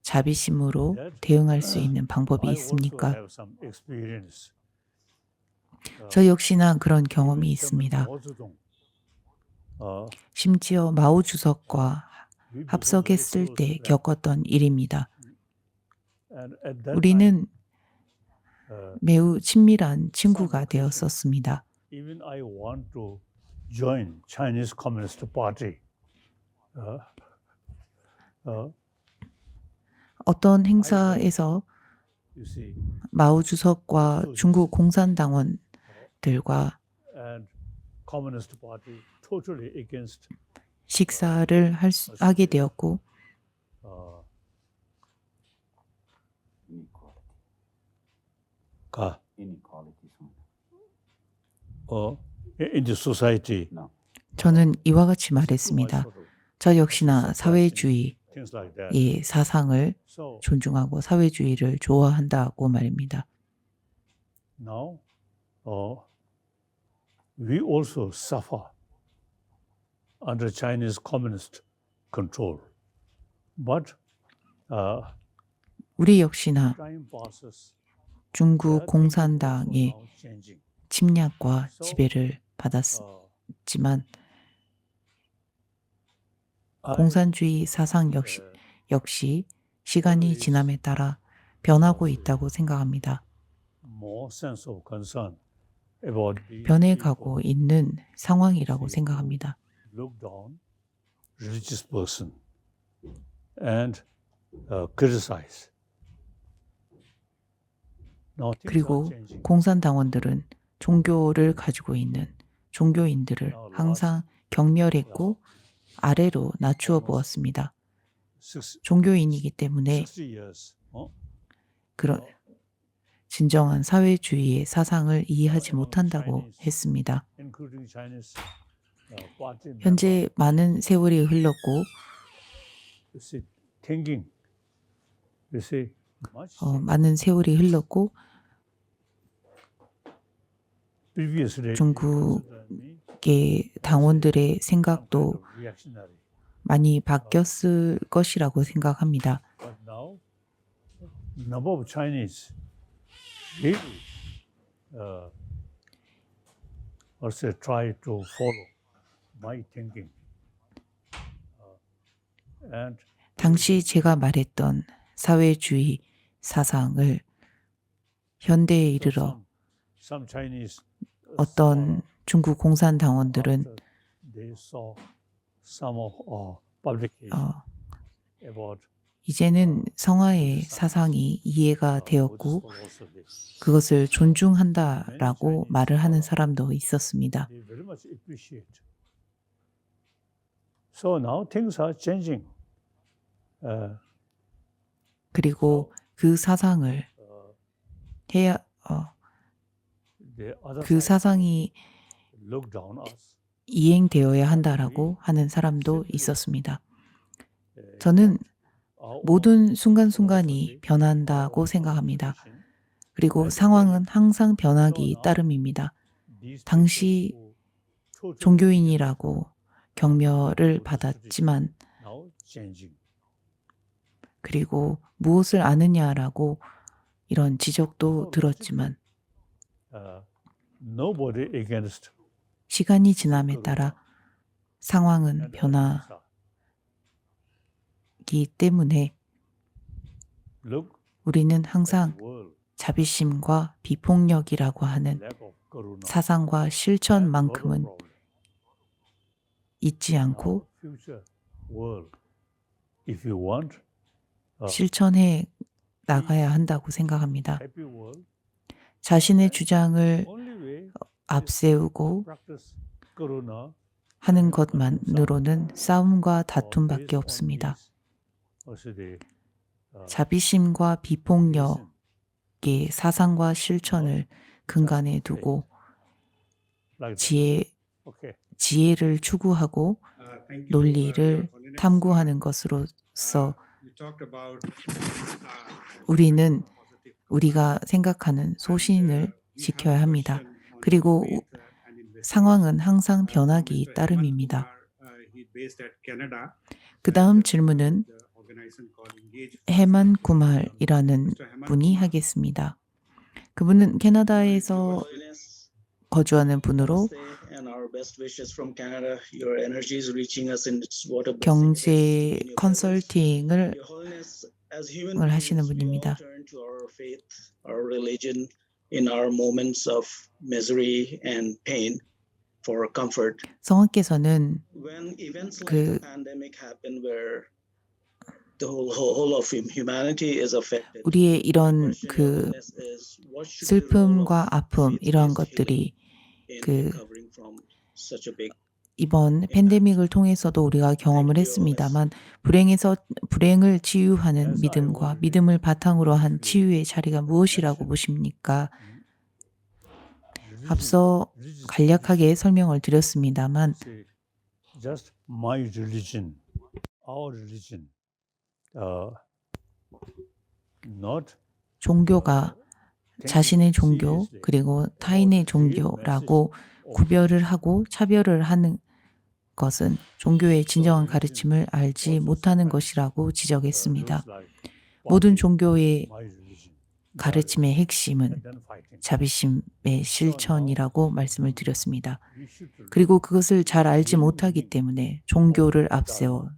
자비심으로 대응할 수 있는 방법이 I also 있습니까? have some experience. 저 역시나 그런 경험이 Chairman 있습니다. Mao Zedong, 심지어 마오 주석과 we became 합석했을 very 때 close friends. 겪었던 일입니다. And at that 우리는 time, 매우 친밀한 친구가 되었었습니다. even I want to join Chinese Communist Party. 어떤 행사에서 You see, 마오 주석과 중국 공산당원들과 and Communist Party totally against 식사를 하게 되었고 in the society. 저는 이와 같이 말했습니다. 저 역시나 사회주의의 Things like that. 사상을 So 존중하고 사회주의를 좋아한다고 말입니다. now we also suffer under Chinese communist control. But 우리 역시나 time passes. 중국 공산당의 now changing. 침략과 지배를 받았지만 공산주의 사상 역시 시간이 지남에 따라 변하고 있다고 생각합니다. more sense of concern about these 변해가고 people 있는 상황이라고 생각합니다. look down religious person and criticize. Now things are 그리고 changing. 공산당원들은 종교를 가지고 있는 종교인들을 항상 경멸했고 아래로 낮추어 보았습니다. 60 종교인이기 때문에 years. 그런 진정한 사회주의의 사상을 이해하지 못한다고 했습니다. including Chinese party member, 현재 많은 세월이 흘렀고 you see, thinking, you see, much 많은 세월이 흘렀고 previously 중국의 당원들의 생각도 reactionary, 많이 바뀌었을 것이라고 생각합니다. but now number of Chinese really also try to follow my thinking, and 당시 제가 말했던 사회주의 사상을 현대에 이르러 some Chinese 어떤 중국 공산당원들은 after they saw some of publication about 이제는 성화의 사상이 이해가 되었고 그것을 존중한다라고 말을 하는 사람도 있었습니다. they very much appreciate. So now things are changing. 그리고 그 사상을 해야 The other 그 side 사상이 look down us. 이행되어야 한다라고 하는 사람도 있었습니다. 저는 Our 모든 순간순간이 변한다고 생각합니다. 그리고 상황은 항상 변하기 따름입니다. these 당시 people who totally 종교인이라고 경멸을 받았지만 now changing. 그리고 무엇을 아느냐라고 이런 지적도 들었지만 Nobody against 시간이 지남에 따라 상황은 and 변하기 ahimsa. 때문에 Look 우리는 at 항상 the world, 자비심과 비폭력이라고 하는 lack of karuna, 사상과 and 실천만큼은 lot of problem. 잊지 Now, 않고 future world, if you want 실천해 나가야 한다고 생각합니다. happy world, 자신의 주장을 only way 앞세우고 practice karuna 하는 것만으로는 싸움과 or 다툼밖에 based on 없습니다. these, also the 자비심과 비폭력의 reason, 사상과 실천을 근간에 두고 like that. Okay. 지혜를 추구하고 Thank you, 논리를 Your Holiness. 탐구하는 것으로서 You talked about 우리는 positive 우리가 생각하는 소신을 we have 지켜야 a 합니다. question on 그리고 faith and investment. 상황은 항상 변하기 Mr. 따름입니다. He based at Canada. 그 다음 질문은 The organization called Engage. 해만 구말이라는 Mr. Hemant 분이 Kumar. 하겠습니다. 그분은 캐나다에서 거주하는 분으로 and our best wishes from Canada. Your energy is reaching us in its what a blessing it is 경제 in your presence. 컨설팅을 Your Holiness, as human 을 beings, 하시는 we all 분입니다. turn to our faith, our religion in our moments of misery and pain for comfort. 성화께서는 When events like 그 the pandemic happen where the whole of humanity is affected. 우리의 이런 question, Your 그 Holiness, is what should the role 슬픔과 of 아픔 faith-based 이러한 healing 것들이 in 그 recovering from such a big 이번 팬데믹을 통해서도 우리가 경험을 했습니다만 불행을 치유하는 믿음과 믿음을 바탕으로 한 치유의 자리가 무엇이라고 보십니까? 앞서 간략하게 설명을 드렸습니다만 Say, just my religion, our religion, not 종교가 자신의 종교 그리고 타인의 종교라고 구별을 하고 차별을 하는 것은 종교의 진정한 가르침을 알지 못하는 것이라고 지적했습니다. 모든 종교의 가르침의 핵심은 자비심의 실천이라고 말씀을 드렸습니다. 그리고 그것을 잘 알지 못하기 때문에 종교를 앞세워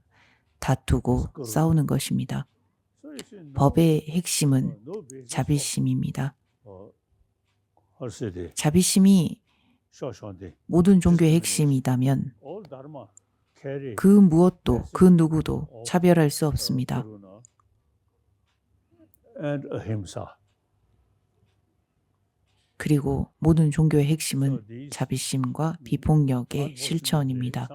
다투고 싸우는 것입니다. 법의 핵심은 자비심입니다. 자비심이 모든 종교의 핵심이라면 그 무엇도 그 누구도 차별할 수 없습니다. and ahimsa. 그리고 모든 종교의 핵심은 자비심과 비폭력의 실천입니다.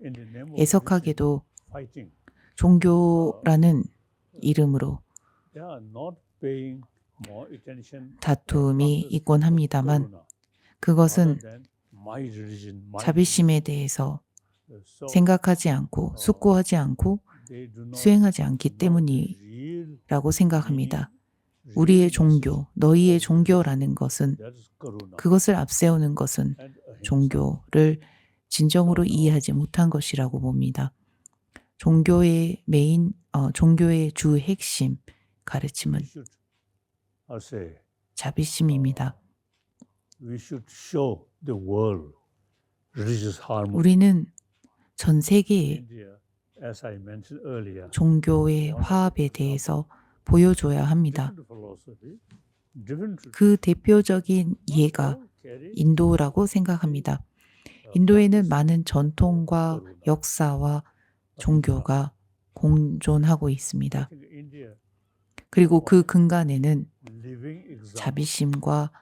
in the name of 애석하게도 fighting, 종교라는 이름으로 they are not paying more attention 다툼이 있곤 합니다만 Karuna, 그것은 rather than my religion, my 자비심에 대해서 religion. So 생각하지 않고 숙고하지 않고 they do not 수행하지 않기 know 때문이라고 real 생각합니다. meaning, 우리의 real message 종교, 너희의 of 종교라는 것은 that is Karuna 그것을 앞세우는 것은 and ahimsa. 종교를 진정으로 이해하지 못한 것이라고 봅니다. 종교의 종교의 주 핵심 가르침은 We should, I say, 자비심입니다. we should show the world religious harmony. 우리는 전 세계에 India, as I mentioned earlier, 종교의 화합에 대해서 보여줘야 합니다. different philosophy, different 그 대표적인 예가 all carry 인도라고 생각합니다. 인도에는 많은 전통과 역사와 종교가 공존하고 있습니다. I think India 그리고 그 근간에는 living example 자비심과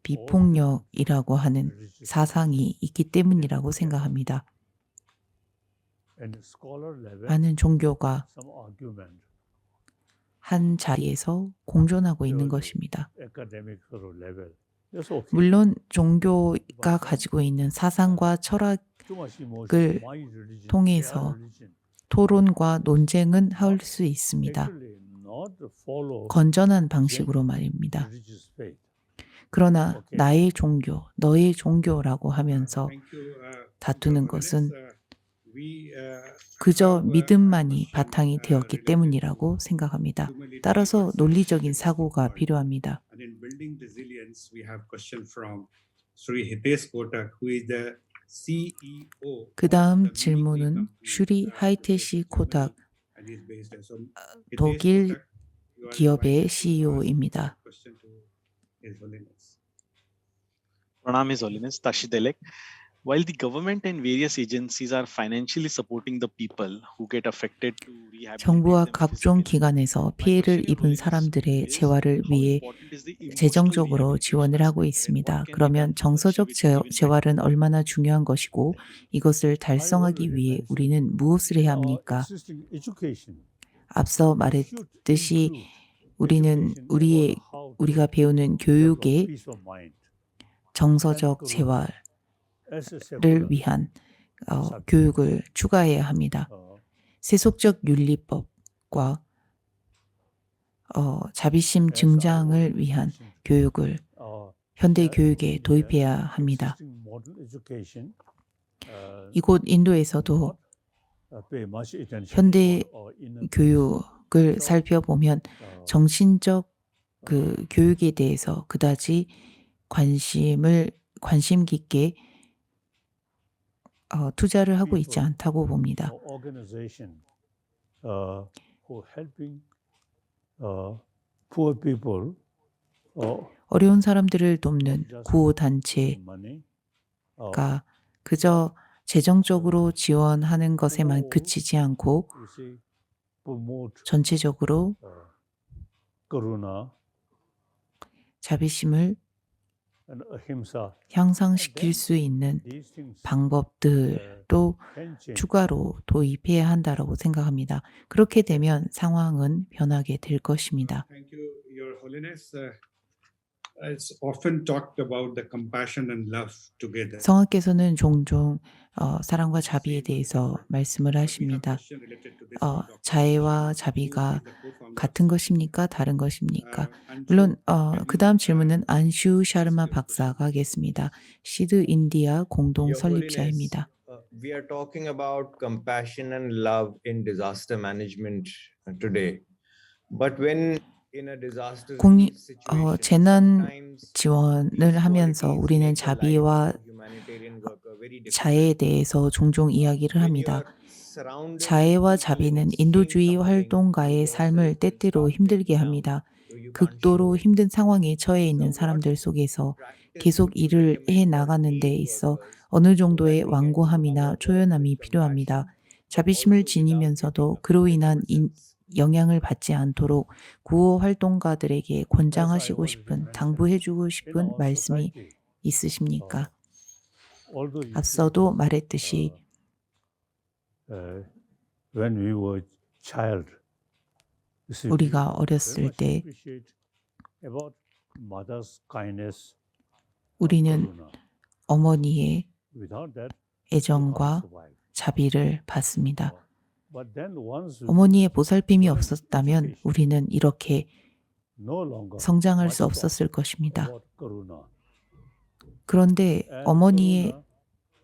비폭력이라고 하는 religious 사상이 있기 때문이라고 생각합니다. and scholar level 많은 종교가 some argument 한 자리에서 공존하고 있는 Purely 것입니다. academic sort of level. That's okay. 물론 종교가 가지고 있는 사상과 철학 Too much emotion. 을 My religion, 통해서 their religion. 토론과 논쟁은 할 수 있습니다. Actually not follow 건전한 방식으로 말입니다. religious faith. 그러나 오케이. 나의 종교, 너의 종교라고 하면서 Thank you, 다투는 Your 것은 Holiness. We 그저 have, 믿음만이 question, 바탕이 되었기 related 때문이라고 to 생각합니다. humility 따라서 versus 논리적인 religious 사고가 authority. 필요합니다. And in building resilience, we have question from Sri Hitesh Kotak, who is the CEO. 그 of 다음 the 질문은 Mimikry 슈리 company, 하이테시 코닥 and he's based there. So, Hitesh 독일 Kotak, you are 기업의 invited to ask CEO입니다. question to His Holiness. Pranam His Holiness, Tashi Delek. While the government and various agencies are financially supporting the people who get affected to rehabilitate 정부와 them 각종 physically, 기관에서 my 피해를 question, Your 입은 Holiness, 사람들의 is 재활을 how 위해 important is the emotional 재정적으로 rehabilitation 지원을 하고 aspect, and 있습니다. what can be 그러면 done to 정서적 achieve it given that 재활은 얼마나 중요한 것이고 이것을 달성하기 위해 우리는 무엇을 해야 합니까? Existing education 앞서 should 말했듯이 include 우리는 education 우리의 about how to 우리가 배우는 develop 교육의 peace of mind. 정서적 재활을 As a secular, 위한 교육을 추가해야 합니다. 세속적 윤리법과 자비심 as I 증장을 already 위한 mentioned, 교육을 현대 교육에 도입해야 합니다. existing modern education, 이곳 인도에서도 pay much attention 현대 or inner 교육을 살펴보면 정신적 그 교육에 대해서 그다지 관심 깊게 투자를 하고 있지 않다고 봅니다. organization who helping poor people 어려운 사람들을 돕는 just 구호 단체가 money 그저 재정적으로 지원하는 것에만 그치지 않고 you see promote 전체적으로 karuna 자비심을 and ahimsa. 향상시킬 수 있는 These things 방법들도 can change. 추가로 도입해야 한다고 생각합니다. 그렇게 되면 상황은 변하게 될 것입니다. Thank you, Your Holiness. It's often talked about the compassion and love together. 성하께서는 종종 사랑과 자비에 대해서 말씀을 하십니다. 자애와 자비가 같은 것입니까? 다른 것입니까? 물론 그 다음 질문은 안슈 샤르마 박사가 하겠습니다. 시드 인디아 공동 Your 설립자입니다. Holiness, we are talking about compassion and love in disaster management today. But when in a disaster relief situation, 재난 sometimes 지원을 these 하면서 qualities 우리는 make the life 자비와 of humanitarian worker very difficult. 자애에 대해서 종종 이야기를 When 합니다. you are surrounded with 자애와 people in 자비는 extreme 인도주의 suffering, 활동가의 yourself 삶을 will 때때로 start 힘들게 breaking down. 합니다. So you can't 극도로 show it. 힘든 상황에 처해 So 있는 what 사람들 속에서 practice 계속 would you 일을 해 recommend for 나가는 데 aid 있어 workers 어느 so that 정도의 we can do 완고함이나 our work 초연함이 with 필요합니다. compassion, but 자비심을 also without getting 지니면서도 affected 그로 인한 ourselves? 영향을 받지 않도록 구호 활동가들에게 권장하시고 already 싶은, mentioned, 당부해주고 in 싶은 our 말씀이 society, 있으십니까? although you see, 앞서도 말했듯이 when we were child. You see, we 우리가 very 어렸을 much 때 appreciate about mother's kindness, 우리는 karuna. 어머니의 Without that, we can't 애정과 survive. 자비를 받습니다. But then once we 어머니의 보살핌이 learn 없었다면 education, 우리는 이렇게 no longer 성장할 much 수 talk 없었을 것입니다. about karuna. 그런데 And 어머니의 karuna,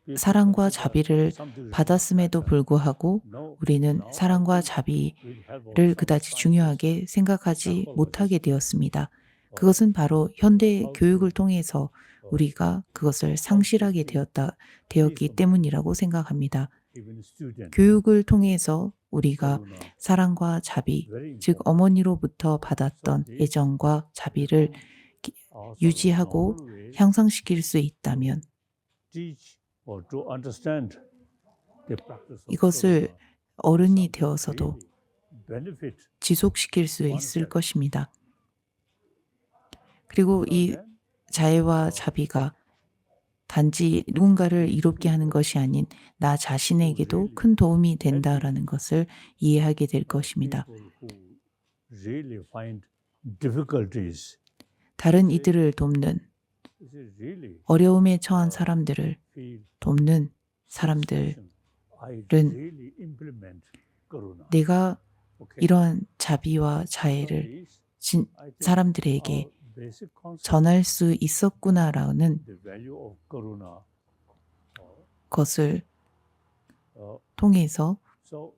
people 사랑과 consider 자비를 something 받았음에도 matter. 불구하고 No, 우리는 now I 사랑과 think 자비를 we'll have some 그다지 scientists, 중요하게 생각하지 못하게 psychologists, 되었습니다. 그것은 바로 현대 how 교육을 to 통해서 우리가 그것을 상실하게 되었기 때문이라고 생각합니다. even students, 교육을 통해서 우리가 karuna, 사랑과 자비, very 즉 important. 어머니로부터 받았던 애정과 자비를 Also, 유지하고 normal way 향상시킬 수 있다면 teach or to understand the practice of 이것을 karuna, 어른이 something 되어서도 really benefit 지속시킬 수 있을 oneself. 것입니다. 그리고 So 이 then, 자애와 자비가 단지 누군가를 이롭게 하는 것이 아닌 나 자신에게도 큰 도움이 된다라는 것을 이해하게 될 것입니다. people who really find difficulties, 다른 이들을 돕는 this is really 어려움에 처한 사람들을 feel 돕는 사람들은 I really implement karuna. 내가 Okay. 이러한 자비와 So 자애를 these, I think, 사람들에게 our basic concept, 전할 수 있었구나라는 the value of karuna. 것을 Uh, 통해서 so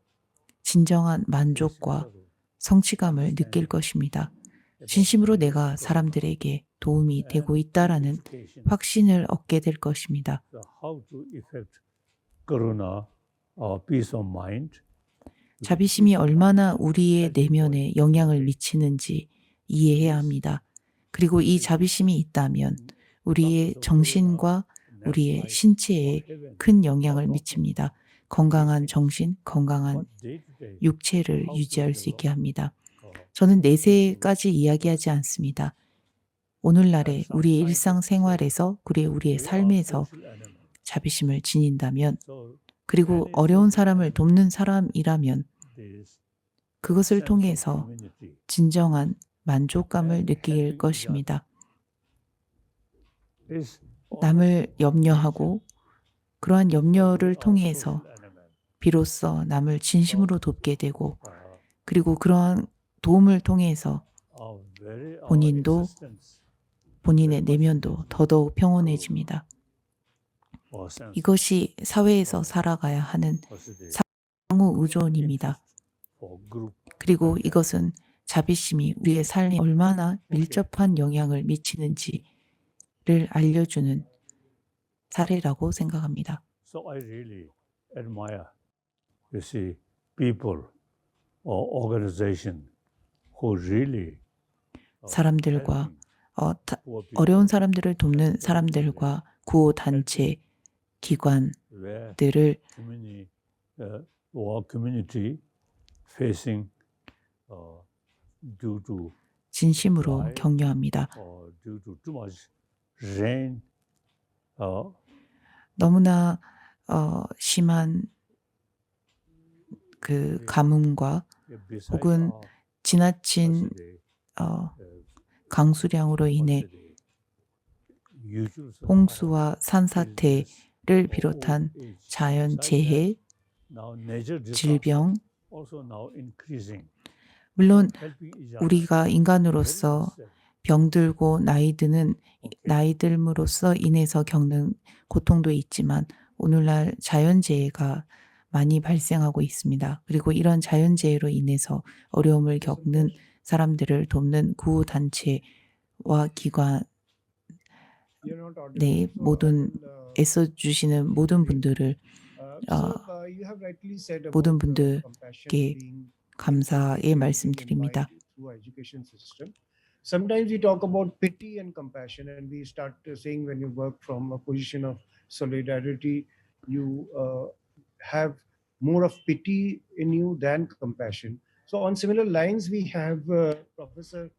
진정한 만족과 성취감을 느낄 것입니다. 진심으로 내가 사람들에게 도움이 되고 있다라는 확신을 얻게 될 것입니다. So how to effect karuna or peace of mind? 자비심이 얼마나 우리의 내면에 영향을 미치는지 이해해야 합니다. 그리고 이 자비심이 있다면 우리의 정신과 우리의 신체에 큰 영향을 미칩니다. 건강한 정신, 건강한 육체를 유지할 수 있게 합니다. 저는 내세까지 이야기하지 않습니다. 오늘날의 우리의 일상생활에서 우리의 삶에서 자비심을 지닌다면 그리고 어려운 사람을 돕는 사람이라면 그것을 통해서 진정한 만족감을 느낄 것입니다. 남을 염려하고 그러한 염려를 통해서 비로소 남을 진심으로 돕게 되고 그리고 그러한 도움을 통해서 본인도 본인의 내면도 더더욱 평온해집니다. 이것이 사회에서 살아가야 하는 상호 의존입니다. 그리고 이것은 자비심이 우리의 삶에 얼마나 밀접한 영향을 미치는지를 알려주는 사례라고 생각합니다. So I really admire, you see, people or organization who really 사람들과 poor people 어려운 사람들을 돕는 사람들과 구호 단체, 기관들을 where community facing due to 진심으로 격려합니다. due to too much rain, 너무나 심한 그 가뭄과 besides 혹은 our 지나친 강수량으로 인해 usual 홍수와 산사태를 비롯한 자연재해, now nature 질병, also now increasing. 물론 Helping each other. 우리가 인간으로서 병들고 나이듦으로써 인해서 겪는 고통도 있지만 오늘날 자연재해가 많이 발생하고 있습니다. 그리고 이런 자연재해로 인해서 어려움을 겪는 사람들을 돕는 구호단체와 기관 내 모든 애써주시는 모든 분들을 모든 분들께 감사의 말씀드립니다. Sometimes we talk about pity and compassion, and we start saying when you work from a position of solidarity, you have more of pity in you than compassion. So on similar lines, we have Professor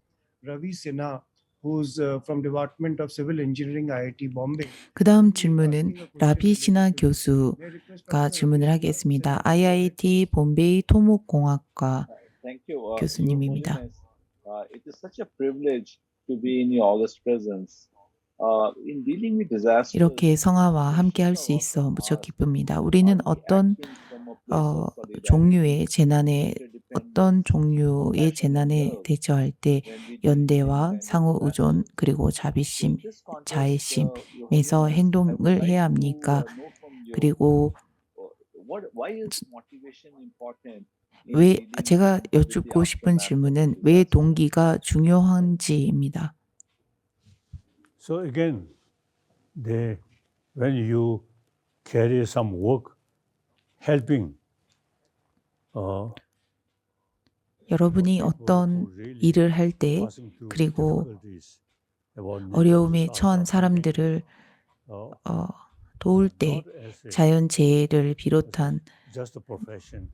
Ravi Sinha, who's from Department of Civil Engineering, IIT Bombay. 그 다음 질문은 라비 시나 교수가 질문을 하겠습니다. IIT bombe이 토목공학과 Thank you, 교수님입니다. Your Holiness. It is such a privilege to be in your august presence. In dealing with disasters, 이렇게 성화와 함께 할 수 있어 무척 기쁩니다. 우리는 어떤 종류의 재난에 대처할 때 연대와 상호 의존 그리고 자비심, 자애심에서 행동을 해야 합니까? 그리고 왜 제가 여쭙고 싶은 질문은 왜 동기가 중요한지입니다. So again, when you carry some work, helping, 여러분이 어떤 일을 할 때 passing through 그리고 difficulties about 어려움에 natural 처한 disasters, 사람들을 도울 때 not as a- 자연재해를 비롯한 just a profession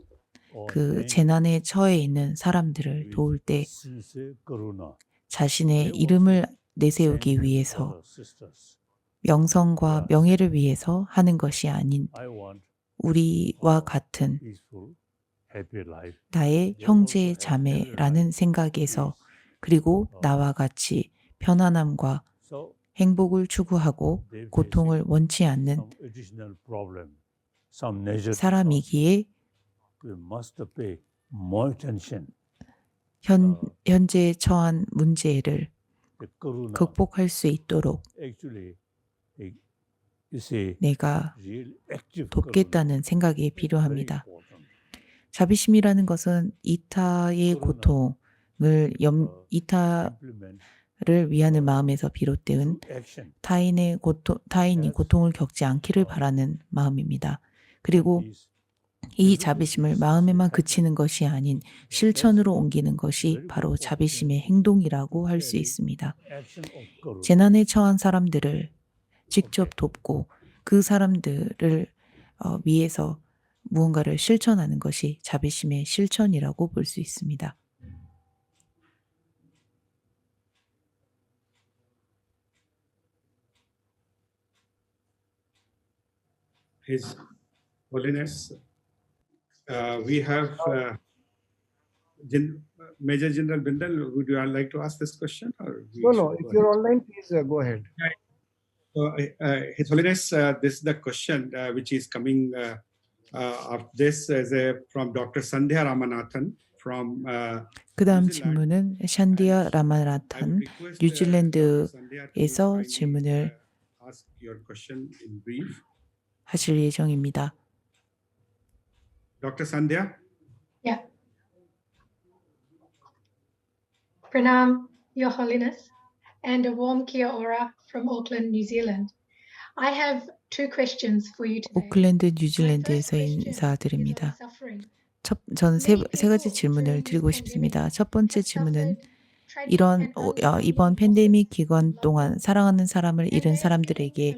or 그 name, 재난에 처해 있는 사람들을 도울 때 sincere karuna. 자신의 이름을 내세우기 위해서 Brothers, sisters, 명성과 명예를 위해서 하는 것이 아닌 I want 우리와 같은 peaceful, happy life. 나의 형제 자매라는 생각에서 그리고 나와 같이 편안함과 So 행복을 추구하고 they 고통을 원치 않는 some additional problem, some natural 사람이기에 we must pay more attention. 현재 처한 문제를 The karuna 극복할 수 있도록 actually is a 내가 real active karuna. 돕겠다는 생각이 Very 필요합니다. important. 자비심이라는 것은 이타의 고통을 이타를 Implement 위하는 마음에서 비롯된 through action. 타인이 고통을 겪지 않기를 바라는 마음입니다. 그리고 Is 이 자비심을 마음에만 그치는 것이 아닌 실천으로 옮기는 것이 바로 자비심의 행동이라고 할 수 있습니다. action of karuna. 재난에 처한 사람들을 직접 돕고 그 사람들을 위해서 무언가를 실천하는 것이 자비심의 실천이라고 볼 수 있습니다. His Holiness, we have Major General Bindal. Would you like to ask this question? Or No, should no. go If ahead? you're online, please go ahead. His Holiness, this is the question which is coming of this from Dr. Sandhya Ramanathan from 그 다음 New Zealand. 질문은 샨디아 I would 라마나탄 request, 뉴질랜드에서 Dr. Sandhya to kindly, 질문을 ask your question in brief. 하실 예정입니다. Dr. Sandhya? Yeah. Pranam, Your Holiness, and a warm kia ora from Auckland, New Zealand. I have two questions for you today. 오클랜드 My first 뉴질랜드에서 question 인사드립니다. is on suffering. 전 세 가지 질문을 드리고 싶습니다. 첫 번째 질문은 이번 팬데믹 기간 동안 사랑하는 사람을 잃은 사람들에게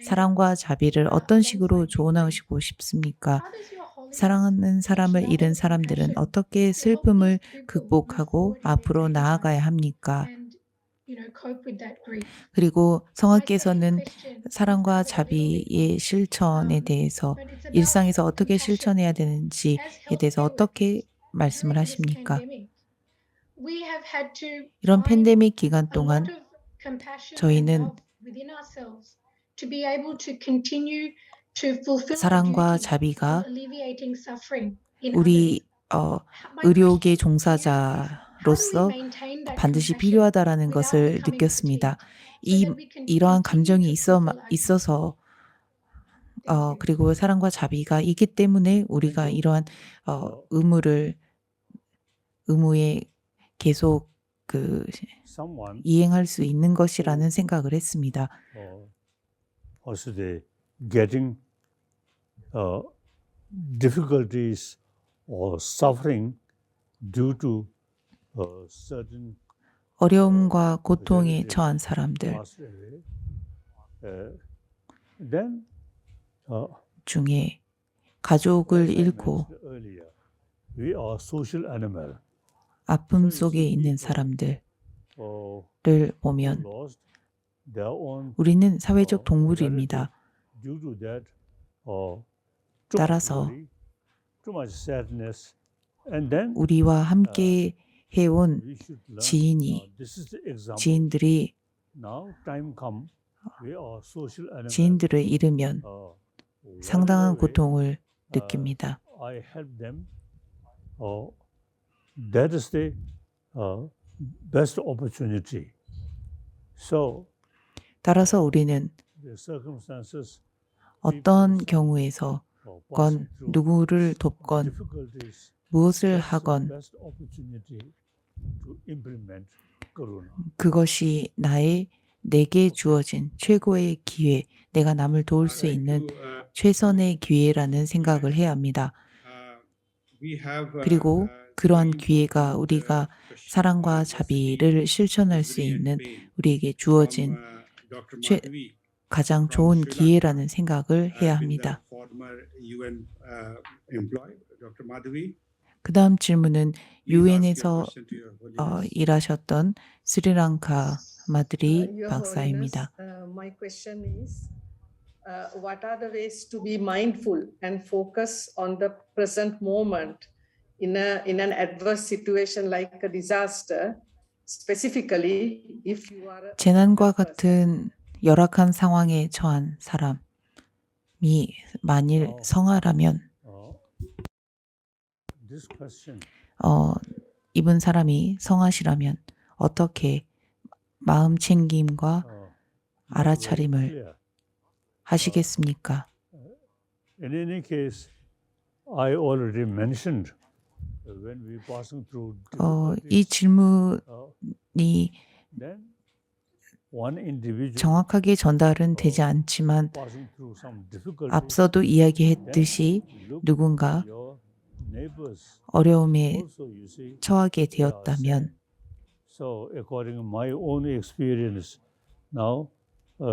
사랑과 자비를 어떤 식으로 조언하시고 싶습니까? 사랑하는 사람을 잃은 사람들은 어떻게 슬픔을 극복하고 앞으로 나아가야 합니까? 그리고 성화께서는 사랑과 자비의 실천에 대해서 일상에서 어떻게 실천해야 되는지에 대해서 어떻게 말씀을 하십니까? 이런 팬데믹 기간 동안 저희는 사랑과 자비가 우리 의료계 종사자로서 반드시 필요하다라는 것을 느꼈습니다. 이러한 감정이 있어서 그리고 사랑과 자비가 있기 때문에 우리가 이러한 의무에 계속 이행할 수 있는 것이라는 생각을 했습니다. Also they getting difficulties or suffering due to certain 어려움과 고통에 처한 사람들 passed away. Then 중에 가족을 as I 잃고 mentioned earlier, we are social animal. 아픔 속에 있는 사람들 보면 lost their own 우리는 사회적 relative 동물입니다. due to that too much 따라서 worry, too much sadness, and then 우리와 함께 해온 we should learn. 지인이 This is the example. 지인들이 Now time come, we are social animals. 지인들을 잃으면 상당한 whatever way, 고통을 느낍니다. I help them. That is the best opportunity. So 따라서 우리는 the circumstances, 어떤 경우에서 건 누구를 돕건 difficulties, 무엇을 that's the 하건 best opportunity to implement Karuna. 그것이 내게 주어진 최고의 기회, 내가 남을 도울 수 있는 최선의 기회라는 생각을 해야 합니다. 그리고 그러한 기회가 우리가 사랑과 자비를 실천할 수 있는 우리에게 주어진 가장 좋은 기회라는 생각을 해야 합니다. 그 다음 질문은 유엔에서 일하셨던 스리랑카 마드리 박사입니다. My question is, what are the ways to be mindful and focus on the present moment in an adverse situation like a disaster, specifically if you are 재난과 같은 열악한 상황에 처한 사람이 만일 성화라면 This question 이분 사람이 성하시라면 어떻게 마음 챙김과 알아차림을 clear. 하시겠습니까? In any case, I already mentioned when we passing through 이 difficulties, 질문이 then one individual 정확하게 전달은 되지 않지만 passing through some difficulties, 앞서도 이야기했듯이 look 누군가 your neighbors 어려움에 also, you see. 처하게 되었다면 So according to my own experience, now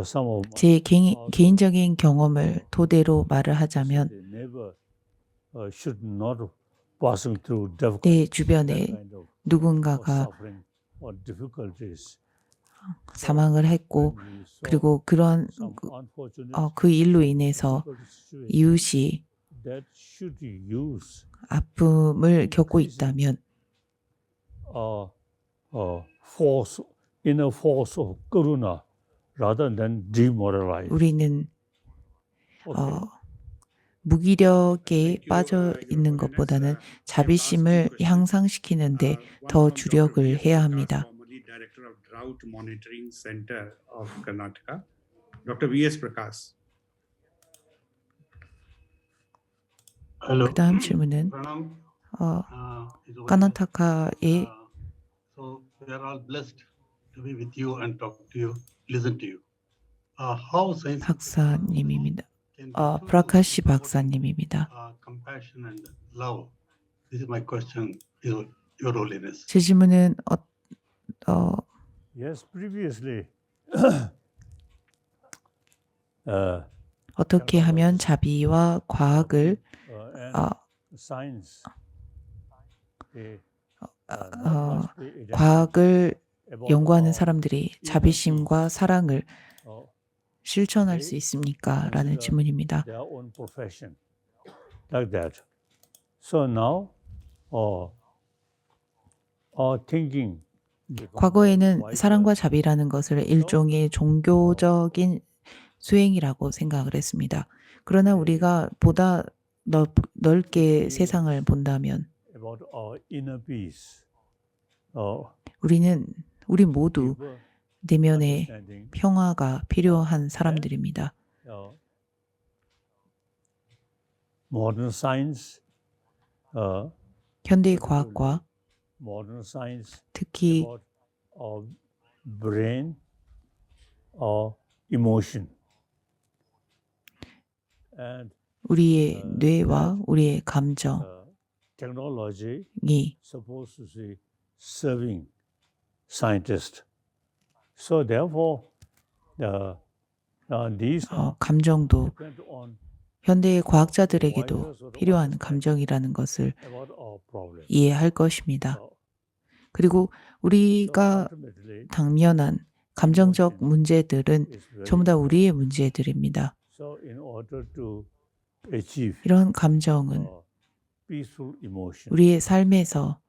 some of 제 개인적인 경험을 토대로 말을 하자면 the neighbor should not passing through difficult 내 that 주변에 kind of 누군가가 suffering or difficulties. 사망을 했고 When we saw 그리고 그런 some unfortunate 그 일로 인해서 difficult situation 이웃이 that should use 아픔을 겪고 있다면 force, inner force of karuna rather than demoralize. 우리는 Okay. 무기력에 빠져 있는 것보다는 자비심을 향상시키는데 더 주력을 해야 합니다. Director of Drought Monitoring Center of Karnataka, Dr. V.S. Prakash. 그 다음 질문은 Pranam. 까나타카의 So we are all blessed to be with you and talk to you, listen to you. How science 박사님입니다. 프라카시 박사님입니다. compassion and love. This is my question, Your Holiness. 제 질문은 Yes, previously 어떻게 하면 자비와 과학을 and science 과학을 연구하는 사람들이 자비심과 사랑을 실천할 수 있습니까? 라는 질문입니다. their own profession like that. So now thinking 과거에는 사랑과 자비라는 것을 일종의 종교적인 수행이라고 생각을 했습니다. 그러나 우리가 보다 넓게 세상을 본다면 about our inner peace, 우리 모두 deeper 내면의 understanding, 평화가 필요한 사람들입니다. modern science, 현대 과학과 modern science 특히 about our brain, our emotion, and 우리의 뇌와 우리의 감정이 technology supposed to be serving scientists. So therefore, these 감정도 depend on 현대의 과학자들에게도 필요한 감정이라는 것을 about our problem. 이해할 것입니다. 그리고 우리가 ultimately, 당면한 감정적 문제들은 it's very 전부 다 important. 우리의 문제들입니다. So in order to achieve 이런 감정은 peaceful emotion, 우리의 삶에서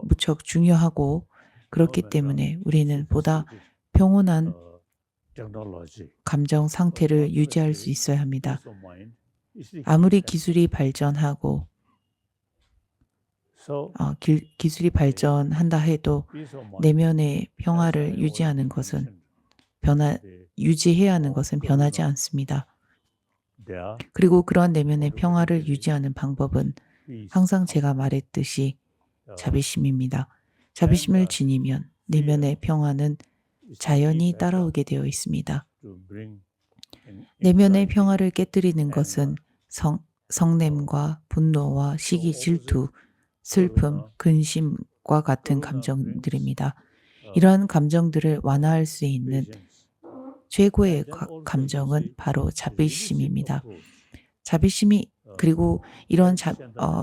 무척 중요하고 그렇기 no matter 때문에 우리는 보다 sophisticated, 평온한 technology, 감정 상태를 유지할 수 ultimately, 있어야 합니다. peace of mind is the key 아무리 factor. 기술이 발전하고 So 기술이 발전한다 해도 peace of mind, 내면의 as I 평화를 already 유지하는 것은 mentioned, 유지해야 하는 것은 변하지 않습니다. there are 그리고 그런 내면의 평화를 유지하는 방법은 peace 항상 제가 말했듯이 자비심입니다. 자비심을 지니면 내면의 평화는 자연히 따라오게 되어 있습니다. to bring 내면의 anxiety, 평화를 깨뜨리는 것은 성냄과 분노와 시기, 질투, 슬픔, 근심과 같은 감정들입니다. 이러한 감정들을 완화할 수 있는 patience. 최고의 And then also 감정은 you see 바로 the leadership 자비심입니다. approach 자비심이 그리고 이런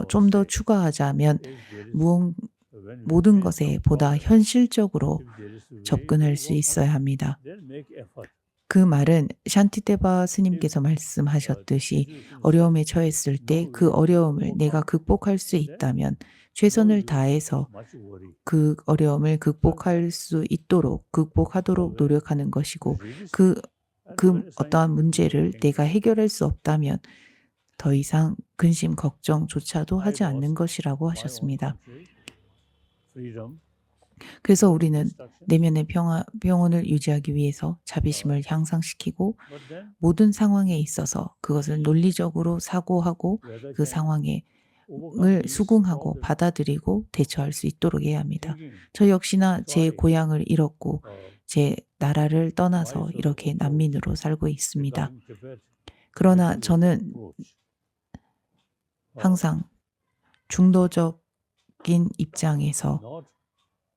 좀 더 추가하자면 is there is when we 모든 face 것에 some 보다 problem, 현실적으로 if there is a way 접근할 to 수 overcome 있어야 합니다. it, then make effort. 그 말은 샨티테바 스님께서 말씀하셨듯이 어려움에 처했을 때 그 어려움을 내가 극복할 수 있다면 최선을 다해서 Much worry. 그 어려움을 극복하도록 노력하는 것이고 그 어떠한 문제를 내가 해결할 수 없다면 더 이상 근심 걱정조차도 하지 않는 것이라고 하셨습니다. Freedom, 그래서 우리는 내면의 평온을 유지하기 위해서 자비심을 향상시키고 but then 모든 상황에 있어서 그것을 논리적으로 사고하고 whether 그 can 상황을 overcome these 수긍하고 problems, 받아들이고 대처할 수 있도록 해야 합니다. thinking 저 역시나 제 try, 고향을 잃었고 제 나라를 떠나서 wise 이렇게 approach 난민으로 살고 있습니다. regarding Tibet, 그러나 which is 저는 approach. 항상 중도적인 입장에서 Not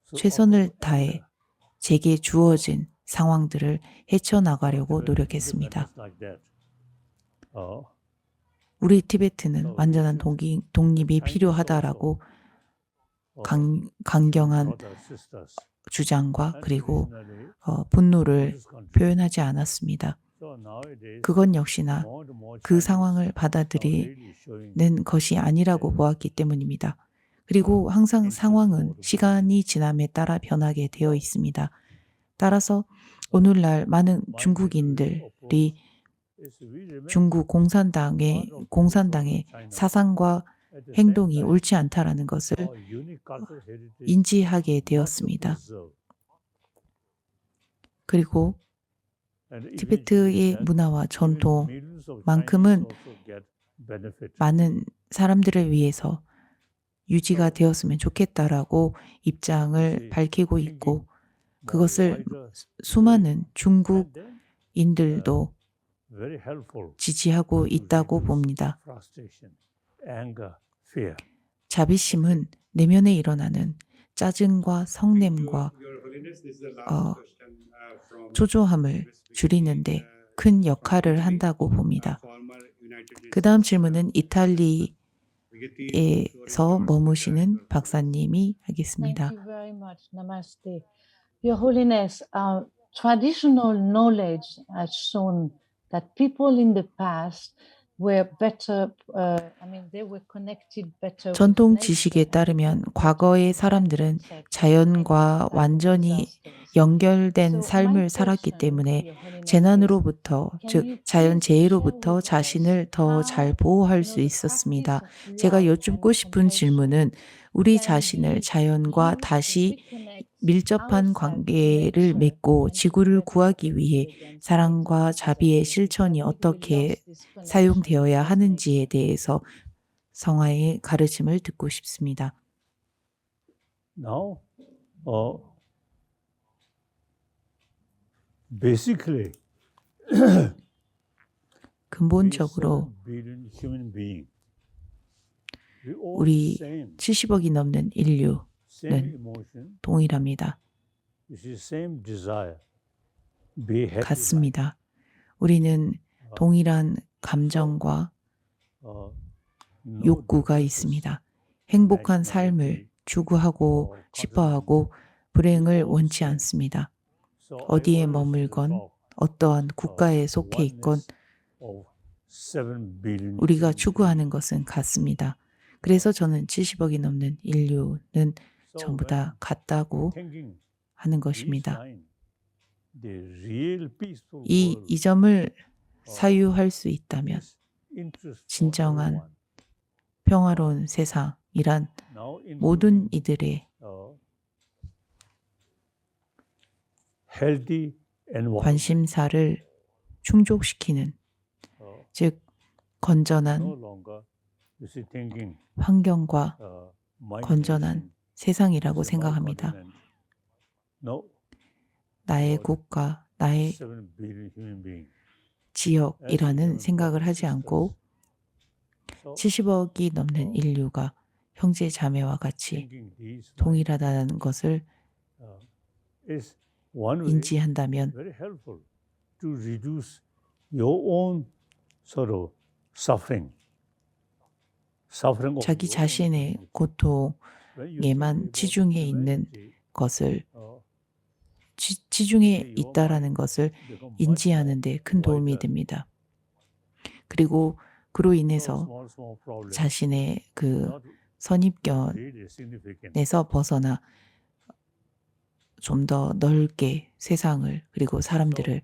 so 최선을 out of 다해 anger, 제게 주어진 상황들을 헤쳐나가려고 Tibet is 노력했습니다. independence like that. 우리 티베트는 완전한 독립이 필요하다라고 강경한 brothers, sisters, 주장과 그리고 unconditionally 분노를 this country. 표현하지 않았습니다. So nowadays, 그건 역시나 more and more 그 Chinese 상황을 are 받아들이는 really showing 것이 아니라고 보았기 때문입니다. 그리고 항상 상황은 시간이 지남에 따라 변하게 되어 있습니다. 따라서 오늘날 많은 중국인들이 is we remain 중국 공산당의 사상과 at the same 행동이 time 옳지 않다라는 것을 our unique cultural heritage 인지하게 not to 되었습니다. preserve. 그리고 And 티베트의 eventually that 문화와 even millions of 전통만큼은 Chinese also get benefit. 많은 사람들을 위해서 유지가 되었으면 좋겠다라고 입장을 밝히고 있고 그것을 수많은 중국인들도 Very helpful. 지지하고 있다고 봅니다. Frustration, anger, fear. 자비심은 내면에 일어나는 짜증과 성냄과 Your Holiness, this is the last question from 초조함을 줄이는데 큰 역할을 한다고 봅니다. 그 다음 질문은 이탈리에서 머무시는 박사님이 하겠습니다. Thank you very much. Namaste. Your Holiness, traditional knowledge has shown that people in the past were better, they were connected better. 전통 지식에 따르면 과거의 사람들은 자연과 완전히 연결된 삶을 살았기 때문에 재난으로부터, 즉 자연재해로부터 자신을 더 잘 보호할 수 있었습니다. 제가 여쭙고 싶은 질문은 우리 자신을 자연과 다시 밀접한 관계를 맺고 지구를 구하기 위해 사랑과 자비의 실천이 어떻게 사용되어야 하는지에 대해서 성화의 가르침을 듣고 싶습니다. Now, basically, 근본적으로 billion human being, we all 우리 same 70억이 넘는 인류는 emotion, 동일합니다. this is same desire, be happy. 같습니다. 우리는 동일한 감정과 No 욕구가 있습니다. 행복한 삶을 추구하고 싶어하고 불행을 원치 않습니다. So I 어디에 always 머물건 talk 어떠한 국가에 속해 있건 oneness of 7 billion 우리가 human 추구하는 beings. 것은 같습니다. 그래서 저는 70억이 넘는 인류는 So 전부 다 when 같다고 thinking 하는 this 것입니다. line, the real peaceful 이 world 점을 사유할 수 있다면 is interest for 진정한 everyone. 평화로운 세상이란 Now 모든 including 이들의 healthy environment. 관심사를 충족시키는 즉 No 건전한 longer you see thinking 환경과 건전한 migration 세상이라고 is about 생각합니다. continent. No, 나의 about 국가, 나의 7 billion human beings. 지역이라는 생각을 하지 않고 So 70억이 넘는 인류가 형제 자매와 같이 thinking these lines 동일하다는 것을 is one way 인지한다면 very helpful to reduce your own sort of suffering. Suffering of 자기 your own 자신의 humanity. When you 고통에만 think about 치중해 있는 humanity, 것을 see, 치중해 your 있다라는 mind 것을 become much more 인지하는 데 큰 도움이 wider. 됩니다. 그리고 그로 So 인해서 small problems 자신의 그 not 선입견에서 really significant. 벗어나 좀 더 넓게 세상을 그리고 사람들을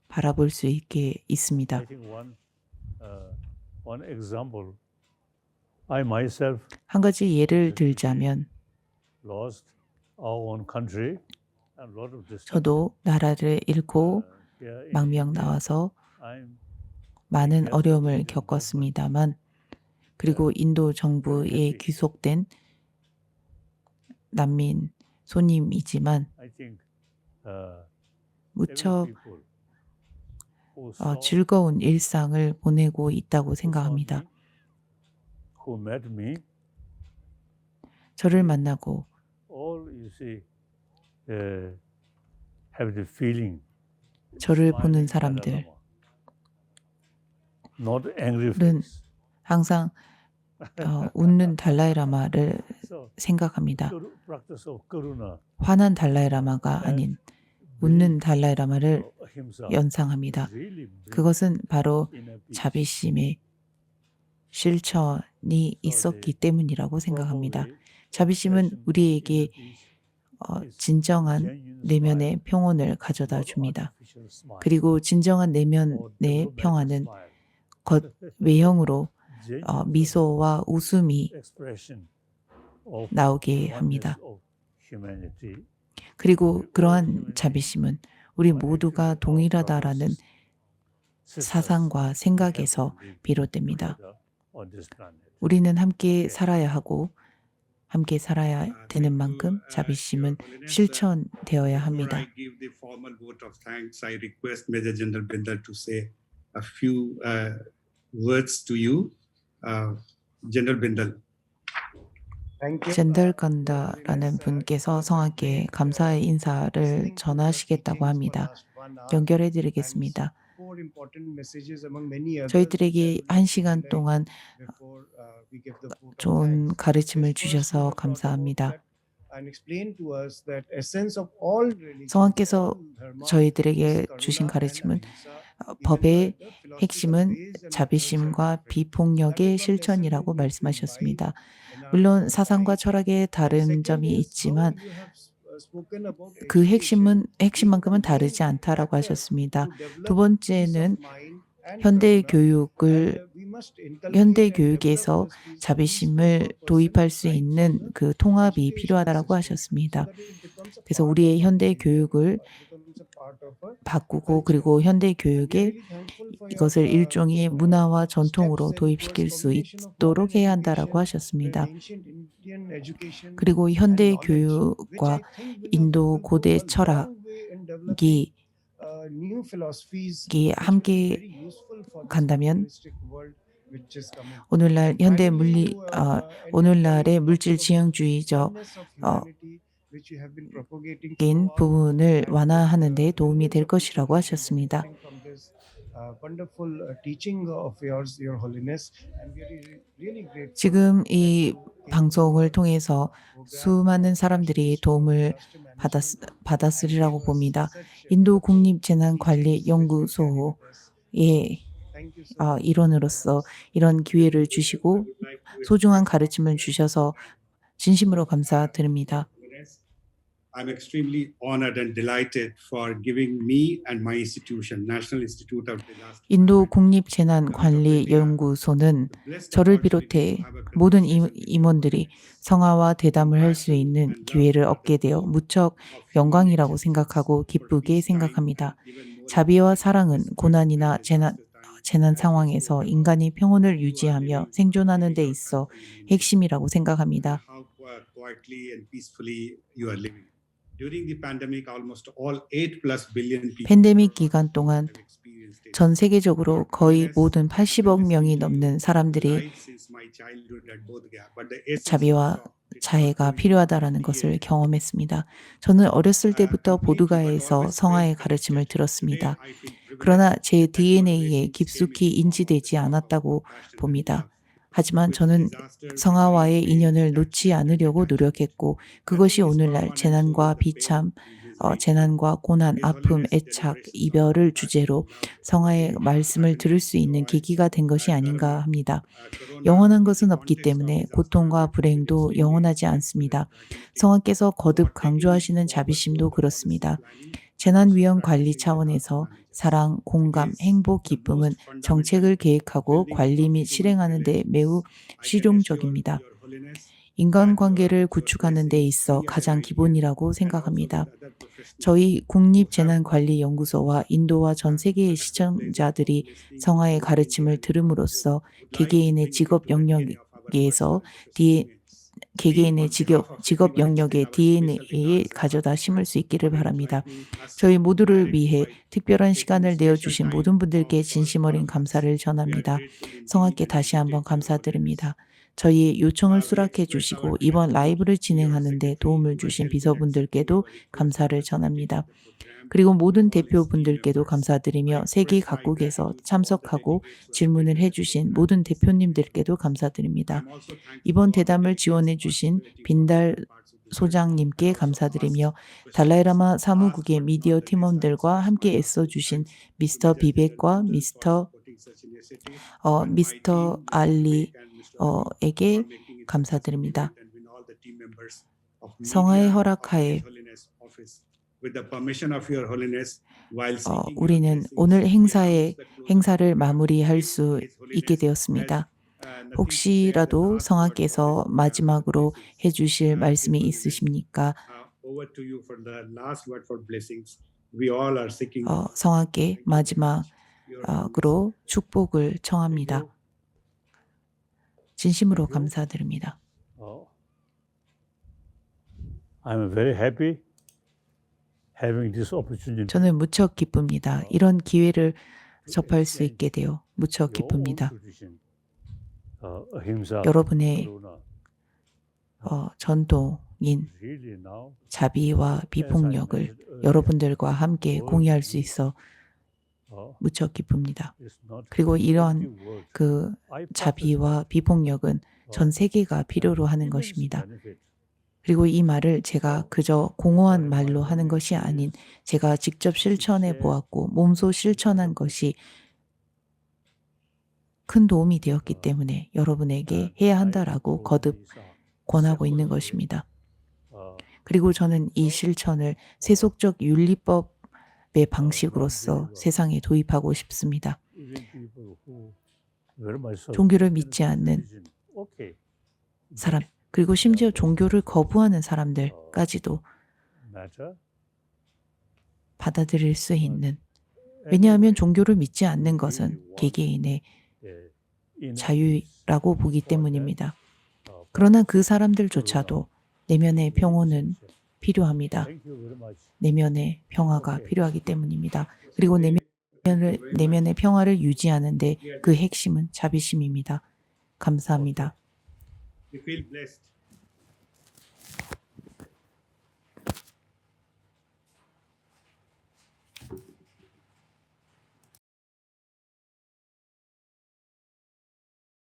바라볼 수 있게 있습니다. I think one example, I myself 한 가지 예를 들자면 lost our own country and a lot of this. 저도 나라를 잃고 Here in 망명 India, 나와서 I'm 많은 left 어려움을 Indian 겪었습니다만 그리고 인도 정부에 귀속된 난민 손님이지만 I think 무척 every people who saw 즐거운 일상을 보내고 있다고 생각합니다. who met me, 저를 만나고 all you see have the feeling. 저를 보는 smiling 사람들은 Dalai Lama, not angry face. 항상 웃는 달라이라마를 So 생각합니다. practice of karuna, 화난 달라이라마가 아닌 웃는 달라이라마를 ahimsa, 연상합니다. really bring 그것은 바로 inner peace. 자비심의 실천이 있었기 때문이라고 생각합니다. 자비심은 우리에게 진정한 내면의 평온을 가져다 줍니다. 그리고 진정한 내면의 평화는 겉 외형으로 미소와 웃음이 나오게 합니다. 그리고 그러한 자비심은 우리 모두가 동일하다라는 사상과 생각에서 비롯됩니다. 우리는 함께 살아야 하고 함께 살아야 되는 만큼 자비심은 실천되어야 합니다. Before I give the formal vote of thanks, I request Major General Bindal to say a few words to you, General Bindal. 젠덜 간다라는 분께서 성악께 감사의 인사를 전하시겠다고 합니다. 연결해 드리겠습니다. 저희들에게 1시간 동안 좋은 가르침을 주셔서 감사합니다. 성악께서 저희들에게 주신 가르침은 법의 핵심은 자비심과 비폭력의 실천이라고 말씀하셨습니다. 물론 사상과 철학에 다른 점이 있지만 그 핵심만큼은 다르지 않다라고 하셨습니다. 두 번째는 현대 교육에서 자비심을 도입할 수 있는 그 통합이 필요하다라고 하셨습니다. 그래서 우리의 현대 교육을 바꾸고 그리고 현대 교육에 이것을 일종의 문화와 전통으로 도입시킬 수 있도록 해야 한다라고 하셨습니다. 그리고 현대 교육과 인도 고대 철학이 함께 간다면 오늘날의 물질 지형주의적 부분을 완화하는 데 도움이 될 것이라고 하셨습니다. wonderful teaching of yours, Your Holiness, and we are really grateful. 지금 이 방송을 통해서 수많은 사람들이 도움을 받았으리라고 봅니다. 인도 국립재난관리연구소의 일원으로서 이런 기회를 주시고 소중한 가르침을 주셔서 진심으로 감사드립니다. I'm extremely honored and delighted for giving me and my institution, National Institute of Disaster 인도 국립재난관리연구소는 저를 비롯해 모든 임원들이 성화와 대담을 할 수 있는 기회를 얻게 되어 무척 영광이라고 생각하고 기쁘게 생각합니다. 자비와 사랑은 고난이나 재난 상황에서 인간이 평온을 유지하며 생존하는 데 있어 핵심이라고 생각합니다. how quietly and peacefully you are living. During the pandemic, almost all 8+ billion people 팬데믹 기간 동안 전 세계적으로 거의 모든 80억 명이 넘는 사람들이 자비와 자애가 필요하다라는 것을 경험했습니다. 저는 어렸을 때부터 보드가에서 성화의 가르침을 들었습니다. 그러나 제 DNA에 깊숙이 인지되지 않았다고 봅니다. 하지만 저는 성화와의 인연을 놓지 않으려고 노력했고 그것이 오늘날 재난과 비참, 재난과 고난, 아픔, 애착, 이별을 주제로 성화의 말씀을 들을 수 있는 계기가 된 것이 아닌가 합니다. 영원한 것은 없기 때문에 고통과 불행도 영원하지 않습니다. 성화께서 거듭 강조하시는 자비심도 그렇습니다. 재난위험 관리 차원에서 사랑, 공감, 행복, 기쁨은 정책을 계획하고 관리 및 실행하는 데 매우 실용적입니다. 인간관계를 구축하는 데 있어 가장 기본이라고 생각합니다. 저희 국립재난관리연구소와 인도와 전 세계의 시청자들이 성화의 가르침을 들음으로써 개개인의 직업 영역에서 개개인의 직업 영역의 DNA에 가져다 심을 수 있기를 바랍니다. 저희 모두를 위해 특별한 시간을 내어주신 모든 분들께 진심 어린 감사를 전합니다. 성화께 다시 한번 감사드립니다. 저희의 요청을 수락해 주시고 이번 라이브를 진행하는 데 도움을 주신 비서분들께도 감사를 전합니다. 그리고 모든 대표분들께도 감사드리며 세계 각국에서 참석하고 질문을 해주신 모든 대표님들께도 감사드립니다. 이번 대담을 지원해 주신 빈달 소장님께 감사드리며 달라이라마 사무국의 미디어 팀원들과 함께 애써주신 미스터 비백과 미스터 알리에게 감사드립니다. 성화의 허락하에 우리는 오늘 행사를 마무리할 수 있게 되었습니다. 혹시라도 성화께서 마지막으로 해주실 말씀이 있으십니까? 성화께 마지막으로 축복을 청합니다. 진심으로 감사드립니다. I'm very happy having this opportunity. 저는 무척 기쁩니다. 이런 기회를 접할 수 있게 되어 무척 기쁩니다. 여러분의 전통인 자비와 비폭력을 여러분들과 함께 공유할 수 있어 무척 기쁩니다. 그리고 이러한 그 자비와 비폭력은 전 세계가 필요로 하는 것입니다. 그리고 이 말을 제가 그저 공허한 말로 하는 것이 아닌 제가 직접 실천해 보았고 몸소 실천한 것이 큰 도움이 되었기 때문에 여러분에게 해야 한다라고 거듭 권하고 있는 것입니다. 그리고 저는 이 실천을 세속적 윤리법의 방식으로서 세상에 도입하고 싶습니다. 종교를 믿지 않는 사람, 그리고 심지어 종교를 거부하는 사람들까지도 받아들일 수 있는, 왜냐하면 종교를 믿지 않는 것은 개개인의 자유라고 보기 때문입니다. 그러나 그 사람들조차도 내면의 평온은 필요합니다. 내면의 평화가 필요하기 때문입니다. 그리고 내면의 평화를 유지하는 데 그 핵심은 자비심입니다. 감사합니다. We feel blessed